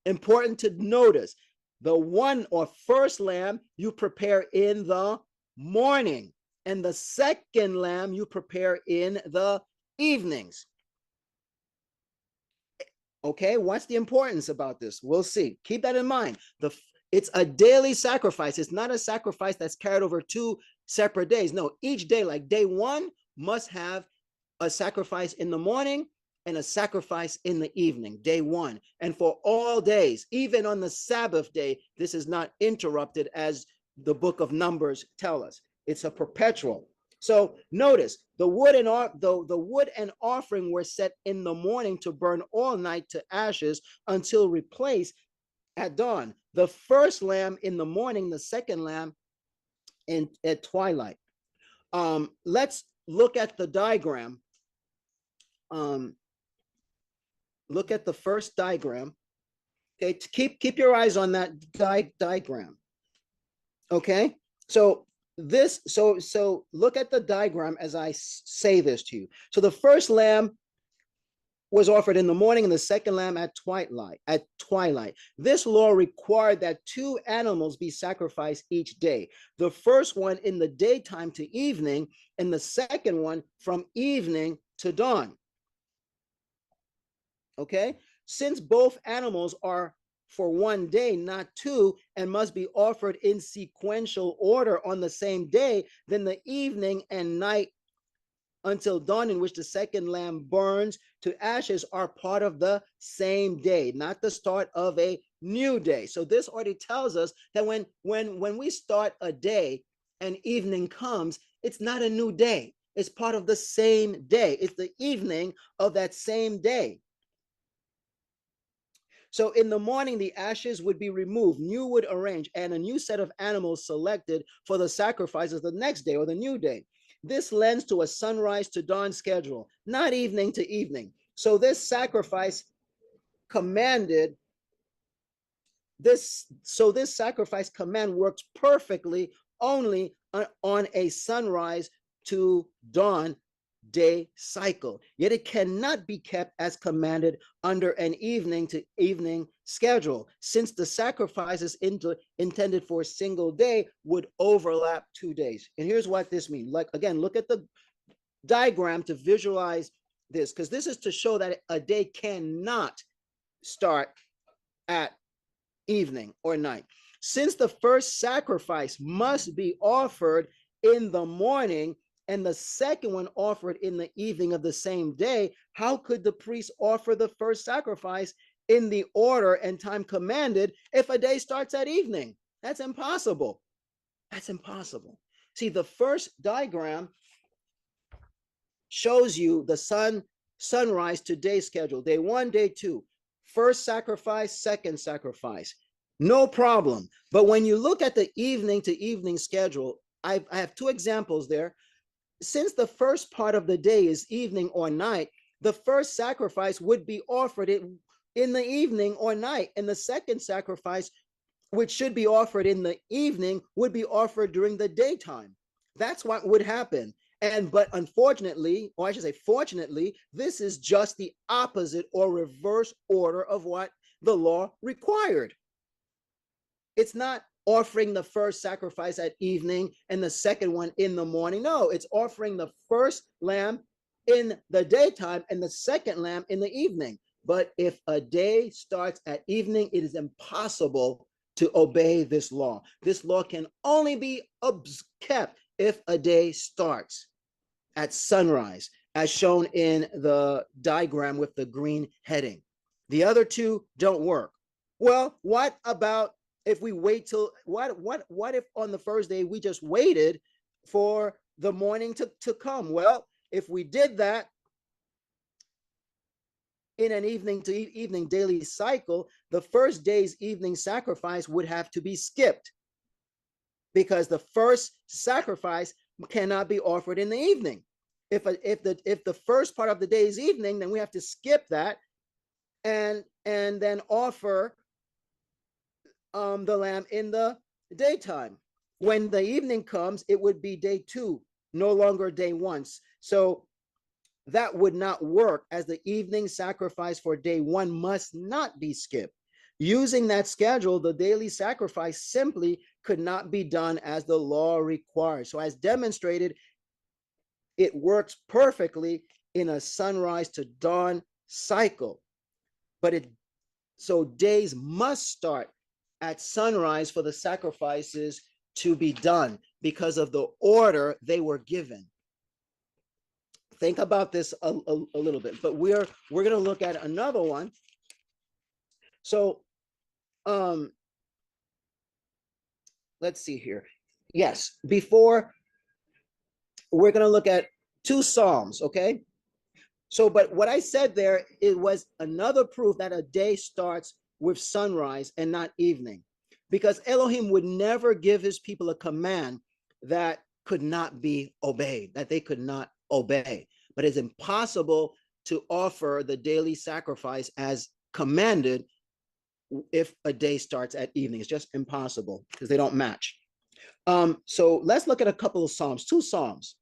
important to notice. The one or first lamb you prepare in the morning, and the second lamb you prepare in the evenings. Okay, what's the importance about this? We'll see. Keep that in mind. It's a daily sacrifice. It's not a sacrifice that's carried over 2 separate days. No, each day, like day 1, must have a sacrifice in the morning and a sacrifice in the evening, day 1. And for all days, even on the Sabbath day, this is not interrupted, as the book of Numbers tell us. It's a perpetual. So notice the wood and offering were set in the morning to burn all night to ashes until replaced at dawn. The first lamb in the morning, the second lamb at twilight. Let's look at the diagram. Look at the first diagram. Okay, keep your eyes on that diagram. Okay, so look at the diagram as I say this to you. So the first lamb was offered in the morning, and the second lamb at twilight. This law required that 2 animals be sacrificed each day. The first one in the daytime to evening, and the second one from evening to dawn. Okay, since both animals are for one day, not 2, and must be offered in sequential order on the same day, then the evening and night until dawn, in which the second lamb burns to ashes, are part of the same day, not the start of a new day. So this already tells us that when we start a day and evening comes, it's not a new day. It's part of the same day. It's the evening of that same day. So in the morning, the ashes would be removed, new wood arranged, and a new set of animals selected for the sacrifices the next day or the new day. This lends to a sunrise to dawn schedule, not evening to evening. So this sacrifice commanded this sacrifice command works perfectly only on a sunrise to dawn day cycle. Yet it cannot be kept as commanded under an evening to evening schedule, since the sacrifices intended for a single day would overlap 2 days. And here's what this means. Like, again, look at the diagram to visualize this, because this is to show that a day cannot start at evening or night. Since the first sacrifice must be offered in the morning and the second one offered in the evening of the same day, how could the priest offer the first sacrifice in the order and time commanded if a day starts at evening? That's impossible. That's impossible. See, the first diagram shows you the sunrise to day schedule, day 1, day 2, first sacrifice, second sacrifice, no problem. But when you look at the evening to evening schedule, I have 2 examples there. Since the first part of the day is evening or night, the first sacrifice would be offered in the evening or night, and the second sacrifice, which should be offered in the evening, would be offered during the daytime. That's what would happen. But unfortunately, or I should say fortunately, this is just the opposite or reverse order of what the law required. It's not offering the first sacrifice at evening and the second one in the morning. No, it's offering the first lamb in the daytime and the second lamb in the evening. But if a day starts at evening, it is impossible to obey this law. This law can only be kept if a day starts at sunrise, as shown in the diagram with the green heading. The other 2 don't work. Well, what about if we wait till what if on the first day we just waited for the morning to come? Well, if we did that in an evening to evening daily cycle, the first day's evening sacrifice would have to be skipped, because the first sacrifice cannot be offered in the evening. If the first part of the day is evening, then we have to skip that and then offer the lamb in the daytime. When the evening comes, it would be day 2, no longer day 1. So that would not work, as the evening sacrifice for day 1 must not be skipped. Using that schedule, the daily sacrifice simply could not be done as the law requires. So as demonstrated, it works perfectly in a sunrise to dawn cycle. So days must start at sunrise for the sacrifices to be done because of the order they were given. Think about this a little bit, but we're going to look at another one. So let's see here. Yes, before we're going to look at 2 Psalms, okay? So, but what I said there, it was another proof that a day starts with sunrise and not evening, because Elohim would never give his people a command that could not be obeyed, that they could not obey. But it's impossible to offer the daily sacrifice as commanded if a day starts at evening. It's just impossible because they don't match. So let's look at a couple of Psalms, 2 Psalms.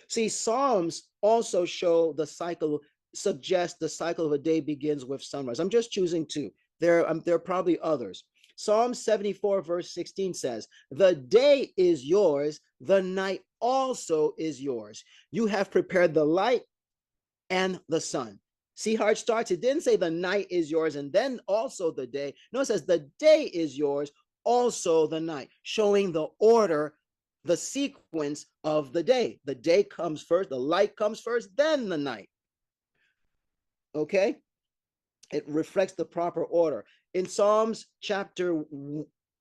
See, Psalms also show the cycle, suggest the cycle of a day begins with sunrise. I'm just choosing 2. There are probably others. Psalm 74 verse 16 says, "The day is yours, the night also is yours. You have prepared the light and the sun." See how it starts? It didn't say the night is yours and then also the day. No, it says the day is yours, also the night, showing the order, the sequence of the day. The day comes first, the light comes first, then the night. Okay? It reflects the proper order. In Psalms chapter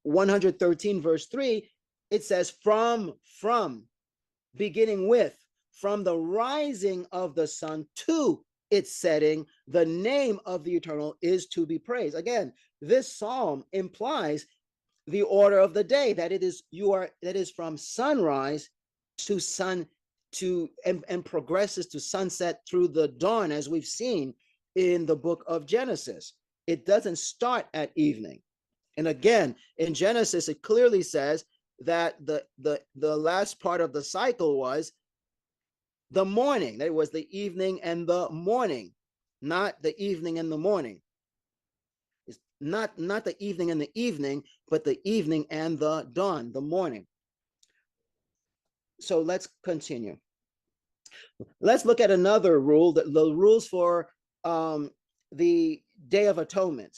113, verse 3, it says, from, beginning with, from the rising of the sun to its setting, the name of the Eternal is to be praised. Again, this psalm implies the order of the day, that it is from sunrise to sunset. and progresses to sunset through the dawn, as we've seen in the book of Genesis. It doesn't start at evening. And again, in Genesis, it clearly says that the last part of the cycle was the morning. That was the evening and the morning, not the evening and the morning. It's not the evening and the evening, but the evening and the dawn, the morning. So let's continue. Let's look at another rule, the rules for the Day of Atonement.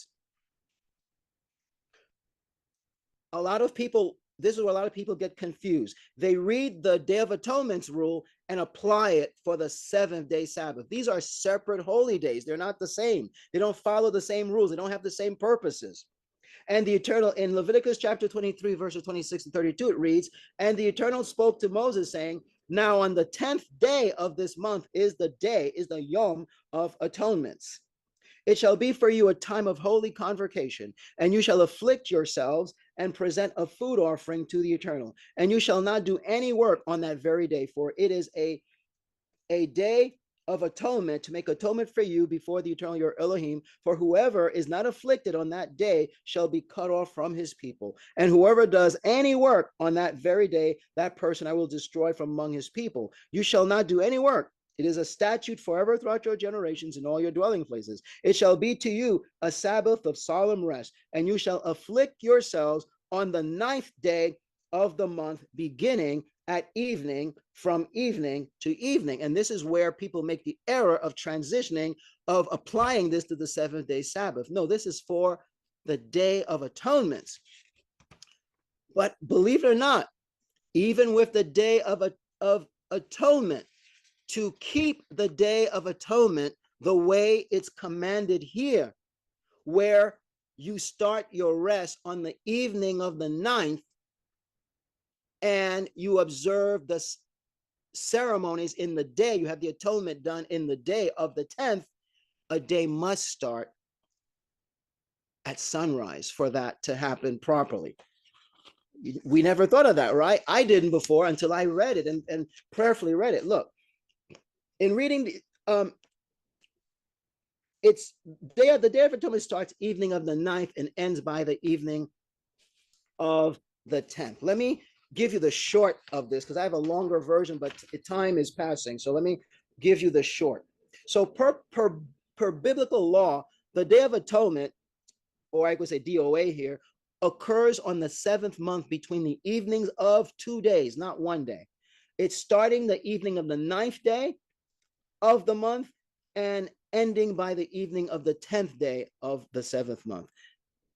A lot of people, this is where a lot of people get confused. They read the Day of Atonement's rule and apply it for the seventh day Sabbath. These are separate holy days. They're not the same. They don't follow the same rules. They don't have the same purposes. And the Eternal, in Leviticus chapter 23, verses 26 and 32, it reads, and the Eternal spoke to Moses, saying, now on the 10th day of this month is the Yom of Atonements. It shall be for you a time of holy convocation, and you shall afflict yourselves and present a food offering to the Eternal. And you shall not do any work on that very day, for it is a day of atonement, to make atonement for you before the Eternal your Elohim. For whoever is not afflicted on that day shall be cut off from his people. And whoever does any work on that very day, that person I will destroy from among his people. You shall not do any work. It is a statute forever throughout your generations in all your dwelling places. It shall be to you a Sabbath of solemn rest, and you shall afflict yourselves on the 9th day of the month, beginning at evening, from evening to evening. And this is where people make the error of transitioning, of applying this to the seventh day Sabbath. No, this is for the Day of Atonements. But believe it or not, even with the Day of Atonement, to keep the Day of Atonement the way it's commanded here, where you start your rest on the evening of the 9th, and you observe the ceremonies in the day, you have the atonement done in the day of the 10th, a day must start at sunrise for that to happen properly. We never thought of that, right? I didn't before until I read it and prayerfully read it. Look, in reading it's the Day of Atonement starts evening of the 9th and ends by the evening of the 10th. Let me give you the short of this, because I have a longer version, but time is passing. So let me give you the short. So per biblical law, the Day of Atonement, or I could say DOA here, occurs on the 7th month between the evenings of 2 days, not 1 day. It's starting the evening of the 9th day of the month and ending by the evening of the 10th day of the 7th month.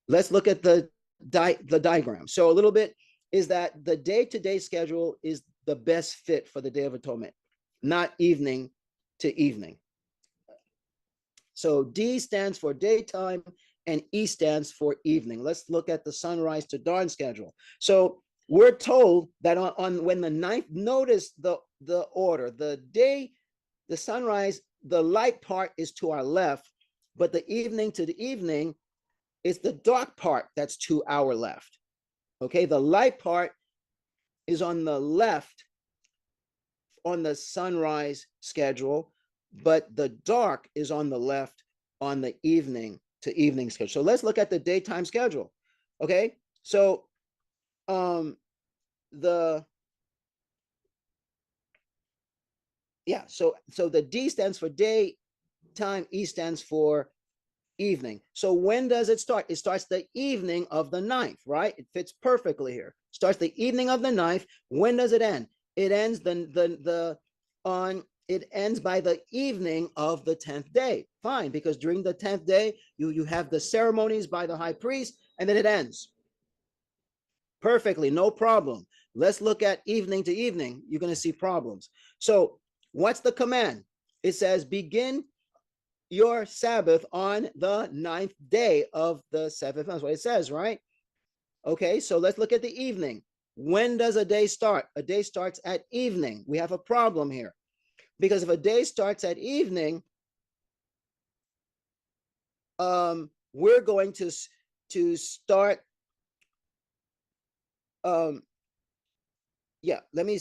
Let's look at the diagram. So a little bit is that the day-to-day schedule is the best fit for the Day of Atonement, not evening to evening. So D stands for daytime and E stands for evening. Let's look at the sunrise to dawn schedule. So we're told that on when the 9th, notice the order, the sunrise, the light part is to our left, but the evening to the evening is the dark part that's to our left. Okay, the light part is on the left on the sunrise schedule, but the dark is on the left on the evening to evening schedule. So let's look at the daytime schedule. Okay, so so the D stands for daytime, E stands for evening. So when does it start? It starts the evening of the 9th, right? It fits perfectly here. Starts the evening of the 9th. When does it end? It ends it ends by the evening of the 10th day. Fine, because during the 10th day, you have the ceremonies by the high priest, and then it ends. Perfectly, no problem. Let's look at evening to evening. You're going to see problems. So what's the command? It says, begin your Sabbath on the 9th day of the 7th month. That's what it says, right? Okay, so let's look at the evening. When does a day start? A day starts at evening. We have a problem here, because if a day starts at evening, we're going to start. Yeah, let me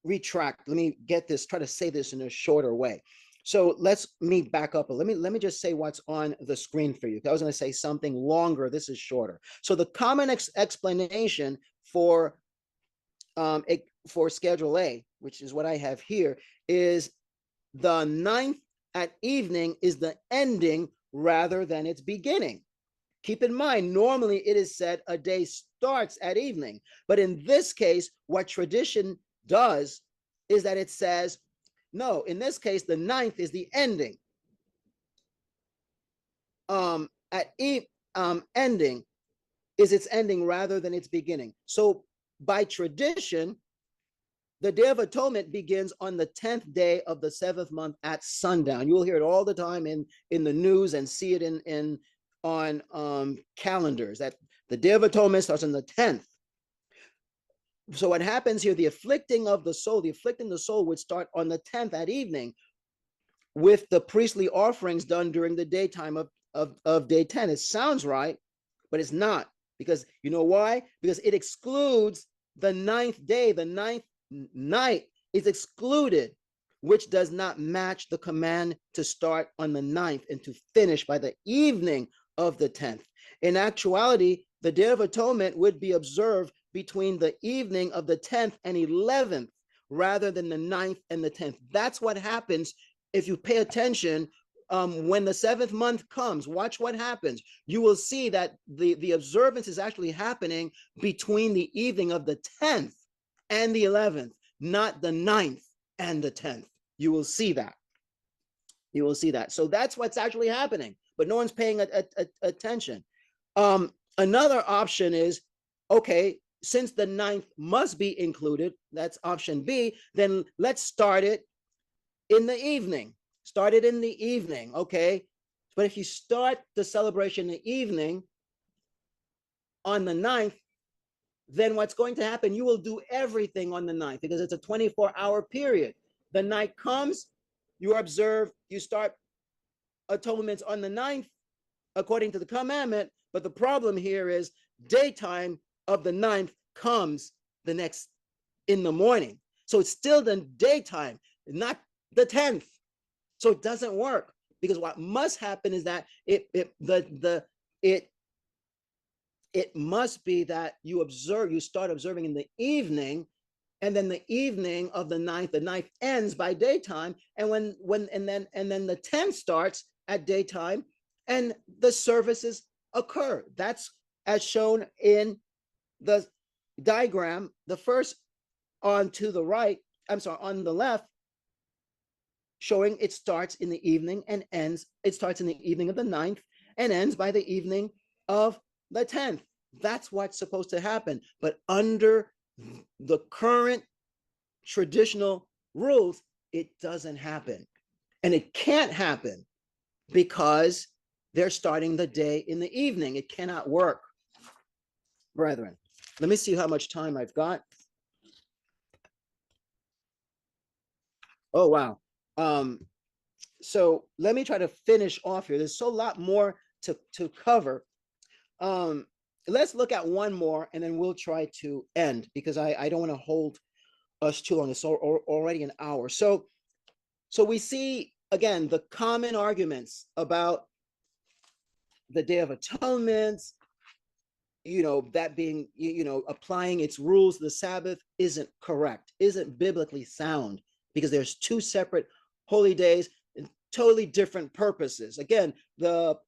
retract. Let me get this, try to say this in a shorter way. So let's me back up. Let me just say what's on the screen for you. I was going to say something longer. This is shorter. So the common explanation for Schedule A, which is what I have here, is the ninth at evening is the ending rather than its beginning. Keep in mind, normally it is said a day starts at evening. But in this case, what tradition does is that it says, no, in this case, the ninth is the ending. Ending is its ending rather than its beginning. So by tradition, the Day of Atonement begins on the 10th day of the seventh month at sundown. You will hear it all the time in the news and see it on calendars that the Day of Atonement starts on the 10th. So what happens here, the afflicting the soul would start on the 10th at evening with the priestly offerings done during the daytime of day 10. It sounds right, but it's not, because you know why? Because it excludes the ninth day. The ninth night is excluded, which does not match the command to start on the ninth and to finish by the evening of the 10th. In actuality, the Day of Atonement would be observed between the evening of the 10th and 11th rather than the 9th and the 10th. That's what happens if you pay attention. When the seventh month comes, watch what happens. You will see that the observance is actually happening between the evening of the 10th and the 11th, not the 9th and the 10th. You will see that. You will see that. So that's what's actually happening, but no one's paying attention. Another option is, okay, since the 9th must be included, that's option B, then let's start it in the evening. Start it in the evening, okay? But if you start the celebration in the evening on the 9th, then what's going to happen, you will do everything on the 9th because it's a 24-hour period. The night comes, you observe, you start atonements on the 9th according to the commandment, but the problem here is daytime of the 9th comes the next in the morning. So it's still the daytime, not the 10th. So it doesn't work, because what must happen is that it must be that you start observing in the evening, and then the evening of the 9th ends by daytime, and then the 10th starts at daytime, and the services occur. That's as shown in the diagram. The first on the left, showing it starts in the evening and ends. It starts in the evening of the 9th and ends by the evening of the 10th. That's what's supposed to happen. But under the current traditional rules, it doesn't happen. And it can't happen because they're starting the day in the evening. It cannot work. Brethren, let me see how much time I've got. Oh, wow. So let me try to finish off here. There's so a lot more to cover. Let's look at one more and then we'll try to end, because I don't want to hold us too long. It's already an hour. So we see, again, the common arguments about the Day of Atonement, that being, applying its rules to the Sabbath isn't correct, isn't biblically sound, because there's two separate holy days and totally different purposes. Again, the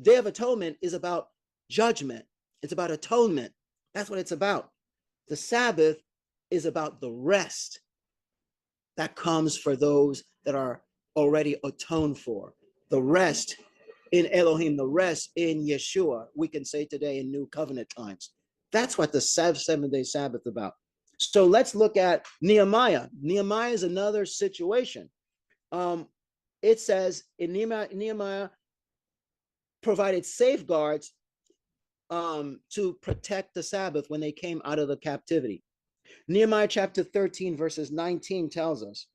Day of Atonement is about judgment. It's about atonement. That's what it's about. The Sabbath is about the rest that comes for those that are already atoned for. The rest in Elohim, the rest in Yeshua, we can say today in New Covenant times. That's what the seven-day Sabbath is about. So let's look at Nehemiah. Nehemiah is another situation. It says in Nehemiah provided safeguards to protect the Sabbath when they came out of the captivity. Nehemiah chapter 13, verses 19 tells us,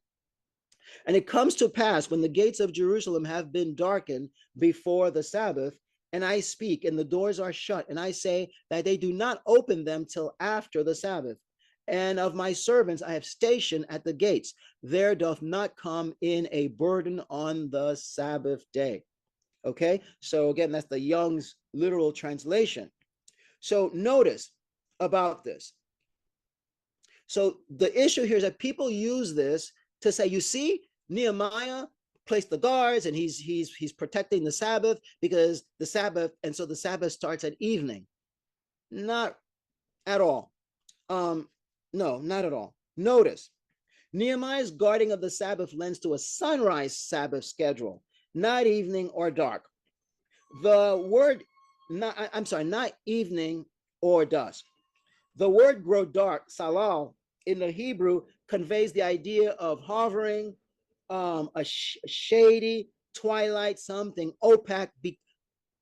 and it comes to pass when the gates of Jerusalem have been darkened before the Sabbath, and I speak, and the doors are shut, and I say that they do not open them till after the Sabbath. and of my servants I have stationed at the gates. There doth not come in a burden on the Sabbath day. Okay, so again, that's the Young's literal translation. So notice about this. So the issue here is that people use this to say, you see, Nehemiah placed the guards and he's protecting the Sabbath because the Sabbath, and so the Sabbath starts at evening. Not at all. No, not at all. Notice, Nehemiah's guarding of the Sabbath lends to a sunrise Sabbath schedule, not evening or dark. The word, not evening or dusk. The word grow dark, salal, in the Hebrew conveys the idea of hovering, a shady twilight, something opaque,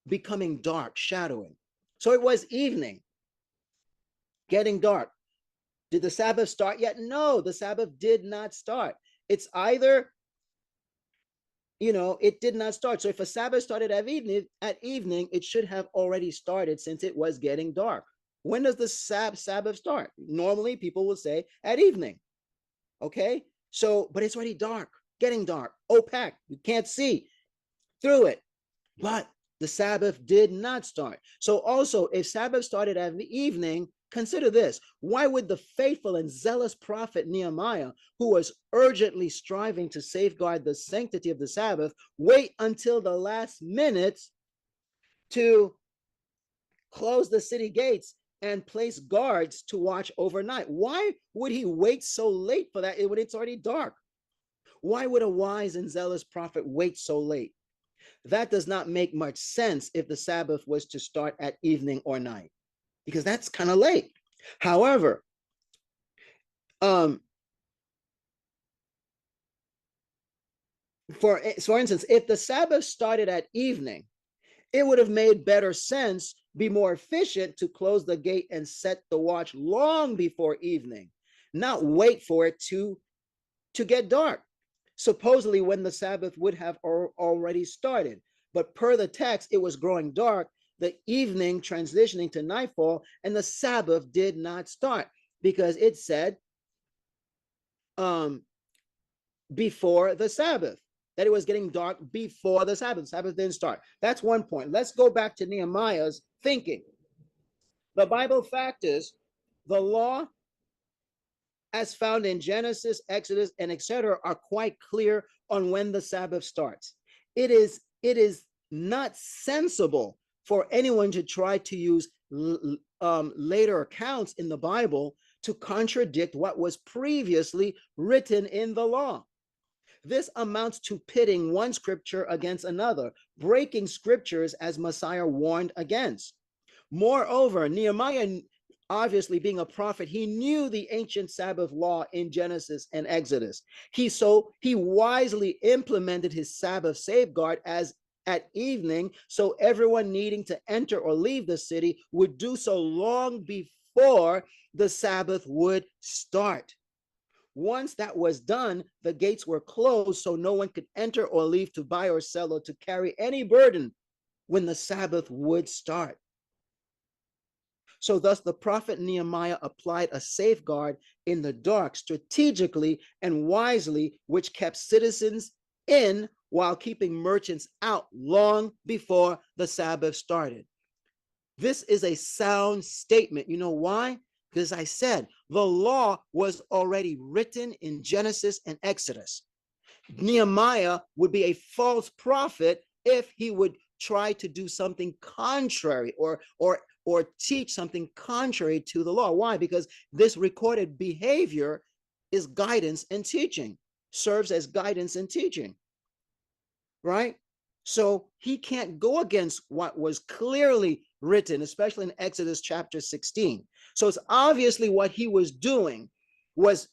becoming dark, shadowing. So it was evening, getting dark. Did the Sabbath start yet? No, the Sabbath did not start. It's either, it did not start. So if a Sabbath started at evening, it should have already started since it was getting dark. When does the Sabbath start? Normally, people will say at evening. Okay, so, but it's already dark, getting dark, opaque. You can't see through it. But the Sabbath did not start. So also, if Sabbath started at the evening, consider this. Why would the faithful and zealous prophet Nehemiah, who was urgently striving to safeguard the sanctity of the Sabbath, wait until the last minute to close the city gates and place guards to watch overnight? Why would he wait so late for that when it's already dark? Why would a wise and zealous prophet wait so late? That does not make much sense if the Sabbath was to start at evening or night, because that's kind of late. However, for instance, if the Sabbath started at evening, it would have made better sense, be more efficient to close the gate and set the watch long before evening, not wait for it to get dark, supposedly when the Sabbath would have already started. But per the text, it was growing dark, the evening transitioning to nightfall, and the Sabbath did not start because it said before the Sabbath, that it was getting dark before the Sabbath. Sabbath didn't start. That's one point. Let's go back to Nehemiah's thinking. The Bible fact is, the law as found in Genesis, Exodus, and etc., are quite clear on when the Sabbath starts. It is not sensible for anyone to try to use later accounts in the Bible to contradict what was previously written in the law. This amounts to pitting one scripture against another, breaking scriptures as Messiah warned against. Moreover, Nehemiah, obviously being a prophet, he knew the ancient Sabbath law in Genesis and Exodus. He wisely implemented his Sabbath safeguard as at evening, so everyone needing to enter or leave the city would do so long before the Sabbath would start. Once that was done, the gates were closed so no one could enter or leave to buy or sell or to carry any burden when the Sabbath would start. So thus the prophet Nehemiah applied a safeguard in the dark strategically and wisely, which kept citizens in while keeping merchants out long before the Sabbath started. This is a sound statement. You know why? Because I said the law was already written in Genesis and Exodus. Nehemiah would be a false prophet if he would try to do something contrary or teach something contrary to the law. Why? Because this recorded behavior is guidance and teaching, serves as guidance and teaching, right? So he can't go against what was clearly written, especially in Exodus chapter 16. So it's obviously what he was doing was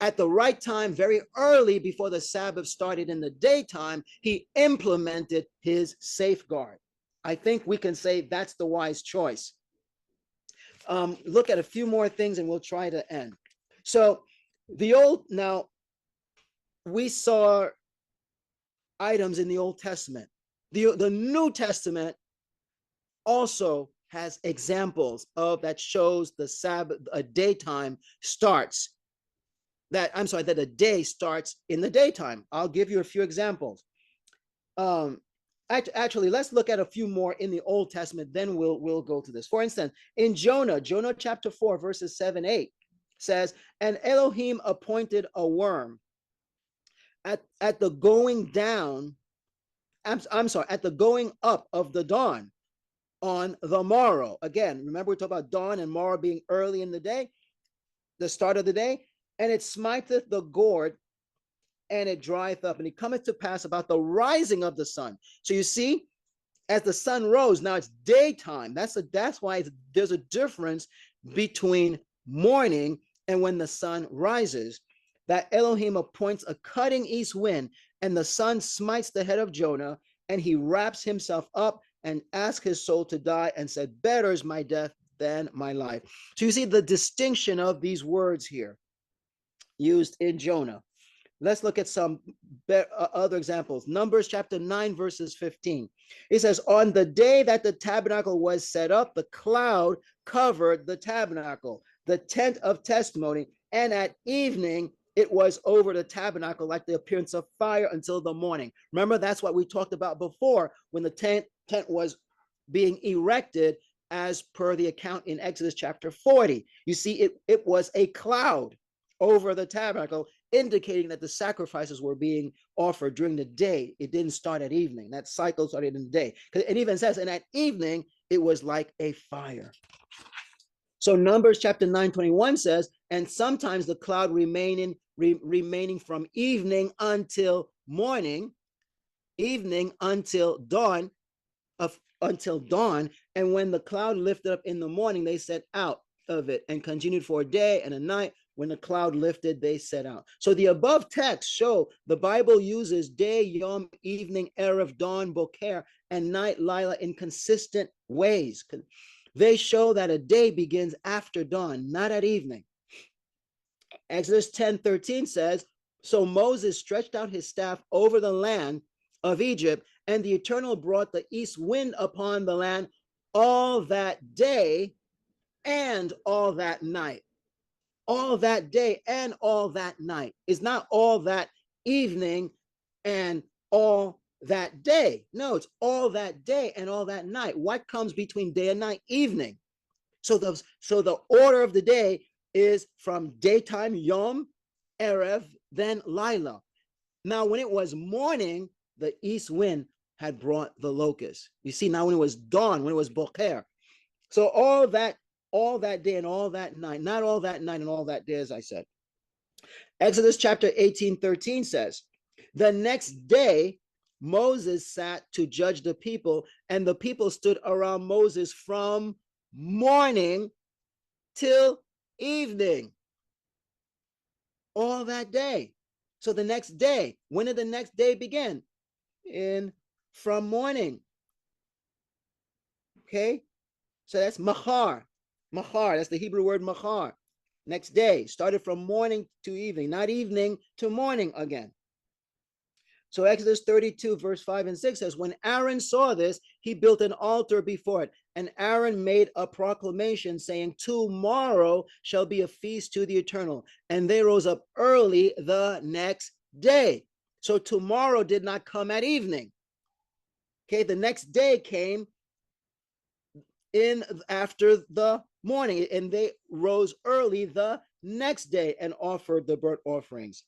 at the right time, very early before the Sabbath started in the daytime, he implemented his safeguard. I think we can say that's the wise choice. Look at a few more things and we'll try to end. So now we saw items in the Old Testament. The New Testament also has examples of that shows the Sabbath, a daytime starts that, I'm sorry, that a day starts in the daytime. I'll give you a few examples. Um, actually, let's look at a few more in the Old Testament, then we'll go to this. For instance, in Jonah chapter 4, verses 7, 8 says, and Elohim appointed a worm at the going down, I'm sorry, at the going up of the dawn on the morrow. Again, remember we talked about dawn and morrow being early in the day, the start of the day, and it smiteth the gourd and it drieth up, and it cometh to pass about the rising of the sun. So you see, as the sun rose, now it's daytime. That's why there's a difference between morning and when the sun rises. That Elohim appoints a cutting east wind, and the sun smites the head of Jonah, and he wraps himself up and asks his soul to die, and said, better is my death than my life. So you see the distinction of these words here used in Jonah. Let's look at some other examples. Numbers chapter 9, verses 15. It says, on the day that the tabernacle was set up, the cloud covered the tabernacle, the tent of testimony, and at evening it was over the tabernacle like the appearance of fire until the morning. Remember, that's what we talked about before when the tent was being erected as per the account in Exodus chapter 40. You see, it was a cloud over the tabernacle, indicating that the sacrifices were being offered during the day. It didn't start at evening. That cycle started in the day. It even says, and at evening, it was like a fire. So Numbers chapter 9:21 says, and sometimes the cloud remaining from evening until morning, evening until dawn, and when the cloud lifted up in the morning, they set out of it and continued for a day and a night. When the cloud lifted, they set out. So the above texts show the Bible uses day, yom, evening, erev, dawn, boker, and night, lila in consistent ways. They show that a day begins after dawn, not at evening. Exodus 10:13 says, so Moses stretched out his staff over the land of Egypt, and the Eternal brought the east wind upon the land all that day and all that night. All that day and all that night. It's not all that evening and all that day. No, it's all that day and all that night. What comes between day and night? Evening. So the order of the day is from daytime, yom, erev, then lila. Now, when it was morning, the east wind had brought the locust. You see, now when it was dawn, when it was boker. So all that day and all that night, not all that night and all that day, as I said. Exodus chapter 18:13 says, the next day Moses sat to judge the people, and the people stood around Moses from morning till evening. All that day. So the next day, when did the next day begin? From morning. Okay, so that's mahar. Mahar, that's the Hebrew word mahar. Next day, started from morning to evening, not evening to morning again. So Exodus 32, verse 5 and 6 says, when Aaron saw this, he built an altar before it. And Aaron made a proclamation saying, tomorrow shall be a feast to the Eternal. And they rose up early the next day. So tomorrow did not come at evening. Okay, the next day came in after the morning, and they rose early the next day and offered the burnt offerings.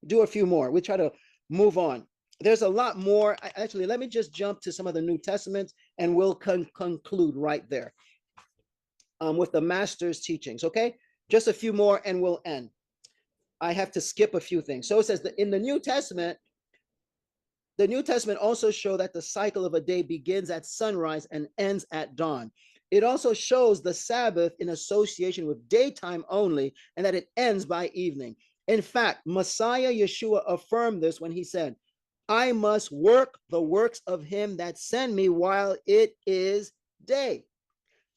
Do a few more. We try to move on. There's a lot more. Actually, let me just jump to some of the New Testaments, and we'll conclude right there with the master's teachings. Okay, just a few more and we'll end. I have to skip a few things. So it says that in the New Testament also shows that the cycle of a day begins at sunrise and ends at dawn. It also shows the Sabbath in association with daytime only, and that it ends by evening. In fact, Messiah Yeshua affirmed this when he said, I must work the works of him that sent me while it is day.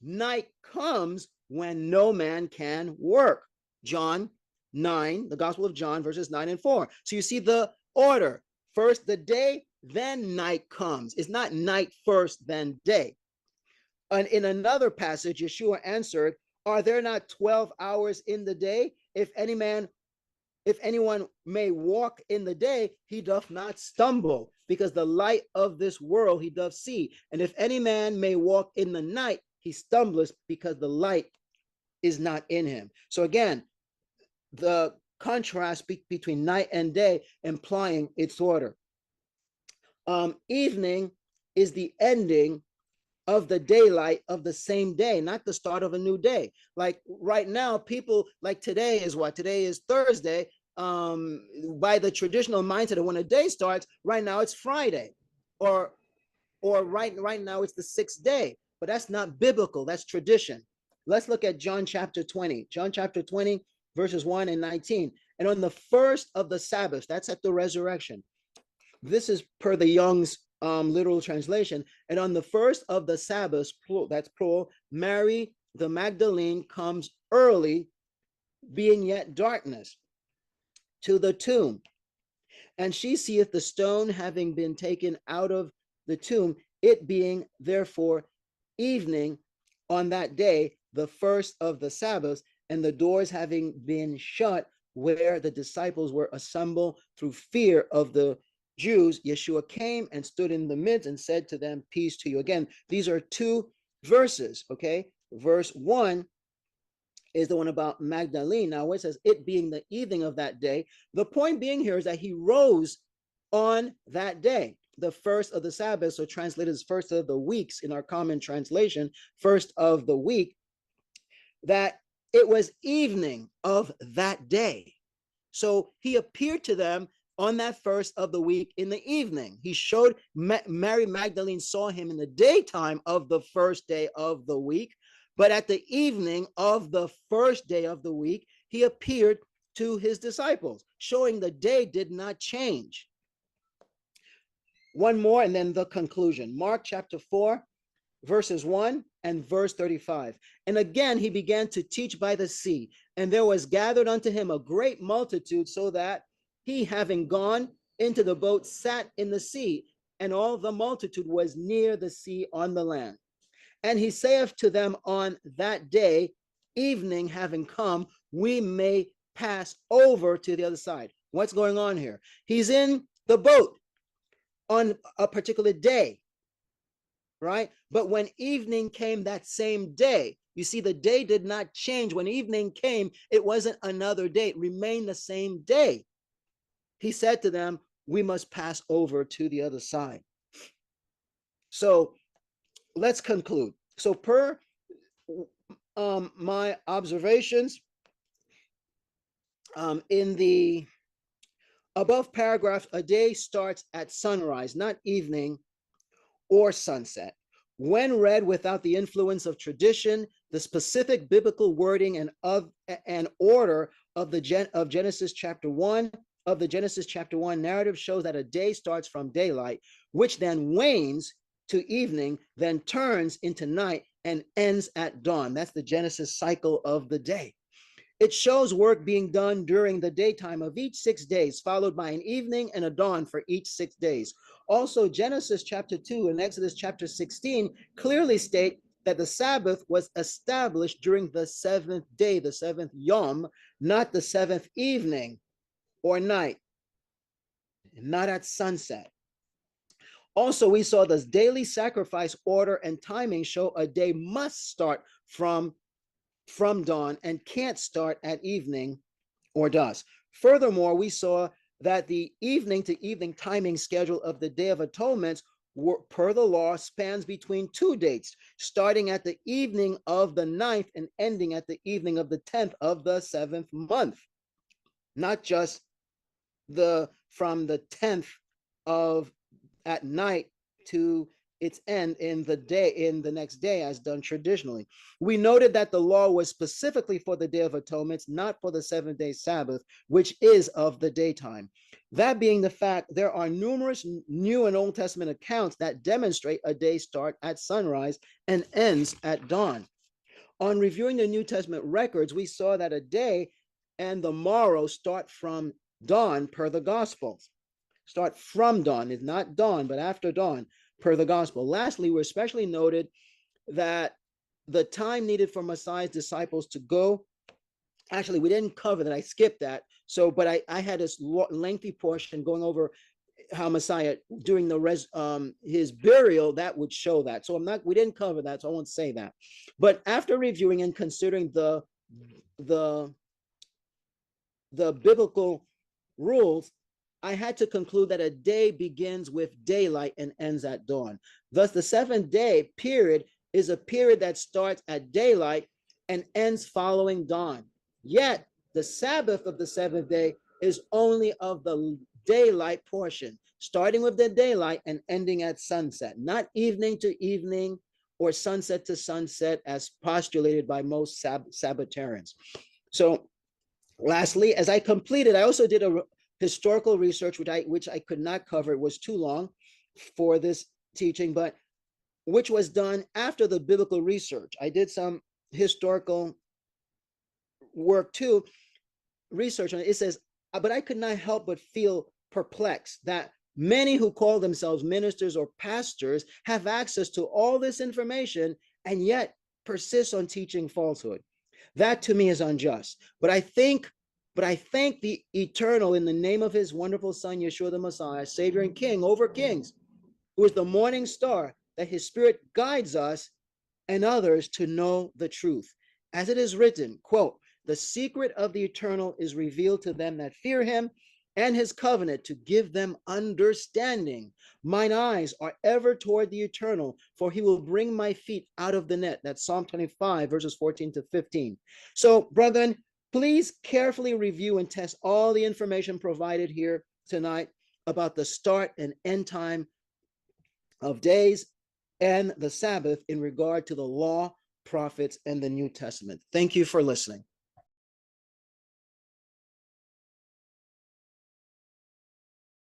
Night comes when no man can work. John 9, the Gospel of John, verses 9 and 4. So you see the order. First the day, then night comes. It's not night first, then day. And in another passage, Yeshua answered, are there not 12 hours in the day? If anyone may walk in the day, he doth not stumble, because the light of this world he doth see. And if any man may walk in the night, he stumbleth, because the light is not in him. So again, the contrast between night and day, implying its order. Evening is the ending of the daylight of the same day, not the start of a new day. Like right now, people, like today is what? Today is Thursday. By the traditional mindset of when a day starts, right now it's Friday, or right now it's the sixth day. But that's not biblical. That's tradition. Let's look at John chapter 20. John chapter 20, verses 1 and 19. And on the first of the Sabbath, that's at the resurrection. This is per the Young's literal translation. And on the first of the Sabbath, that's plural, Mary the Magdalene comes early, being yet darkness, to the tomb. And she seeth the stone having been taken out of the tomb, it being therefore evening on that day, the first of the Sabbaths, and the doors having been shut where the disciples were assembled through fear of the Jews, Yeshua came and stood in the midst and said to them, peace to you. Again, these are two verses, okay? Verse 1 is the one about Magdalene. Now, it says it being the evening of that day, the point being here is that he rose on that day, the first of the Sabbath, so translated as first of the weeks in our common translation, first of the week, that it was evening of that day. So he appeared to them on that first of the week in the evening. He showed, Mary Magdalene saw him in the daytime of the first day of the week, but at the evening of the first day of the week, he appeared to his disciples, showing the day did not change. One more and then the conclusion. Mark chapter 4, verses 1 and verse 35. And again, he began to teach by the sea, and there was gathered unto him a great multitude, so that he, having gone into the boat, sat in the sea, and all the multitude was near the sea on the land. And he saith to them on that day, evening having come, we may pass over to the other side. What's going on here? He's in the boat on a particular day, right? But when evening came that same day, you see, the day did not change. When evening came, it wasn't another day, it remained the same day. He said to them, we must pass over to the other side. So let's conclude. So per my observations in the above paragraph, a day starts at sunrise, not evening or sunset. When read without the influence of tradition, the specific biblical wording and order of Genesis chapter 1 of the Genesis chapter 1 narrative shows that a day starts from daylight, which then wanes to evening, then turns into night and ends at dawn. That's the Genesis cycle of the day. It shows work being done during the daytime of each 6 days, followed by an evening and a dawn for each 6 days. Also, Genesis chapter 2 and Exodus chapter 16 clearly state that the Sabbath was established during the seventh day, the seventh Yom, not the seventh evening or night, not at sunset. Also, we saw this daily sacrifice order and timing show a day must start from dawn and can't start at evening or dusk. Furthermore, we saw that the evening to evening timing schedule of the Day of Atonement, per the law, spans between two dates, starting at the evening of the 9th and ending at the evening of the 10th of the 7th month, not just from the 10th of at night to its end in the next day, as done traditionally. We noted that the law was specifically for the Day of Atonement, not for the 7-day Sabbath, which is of the daytime. That being the fact, there are numerous New and Old Testament accounts that demonstrate a day starts at sunrise and ends at dawn. On reviewing the New Testament records, we saw that a day and the morrow start from dawn per the Gospels. Start from dawn, it's not dawn, but after dawn, per the gospel. Lastly, we especially noted that the time needed for Messiah's disciples to go, actually, we didn't cover that. I skipped that. So, but I had this lengthy portion going over how Messiah during his burial, that would show that. So we didn't cover that, so I won't say that. But after reviewing and considering the the biblical rules, I had to conclude that a day begins with daylight and ends at dawn. Thus, the 7-day period is a period that starts at daylight and ends following dawn. Yet, the Sabbath of the 7th day is only of the daylight portion, starting with the daylight and ending at sunset, not evening to evening or sunset to sunset as postulated by most Sabbatarians. So, lastly, as I completed, I also did a historical research, which I could not cover. It was too long for this teaching, but which was done after the biblical research. I did some historical work too, research on it. It says, but I could not help but feel perplexed that many who call themselves ministers or pastors have access to all this information and yet persist on teaching falsehood. That to me is unjust. But I thank the eternal in the name of his wonderful son, Yeshua the Messiah, Savior and King over kings, who is the morning star, that his spirit guides us and others to know the truth. As it is written, quote, the secret of the eternal is revealed to them that fear him, and his covenant to give them understanding. Mine eyes are ever toward the eternal, for he will bring my feet out of the net. That's Psalm 25, verses 14 to 15. So, brethren, please carefully review and test all the information provided here tonight about the start and end time of days and the Sabbath in regard to the law, prophets, and the New Testament. Thank you for listening.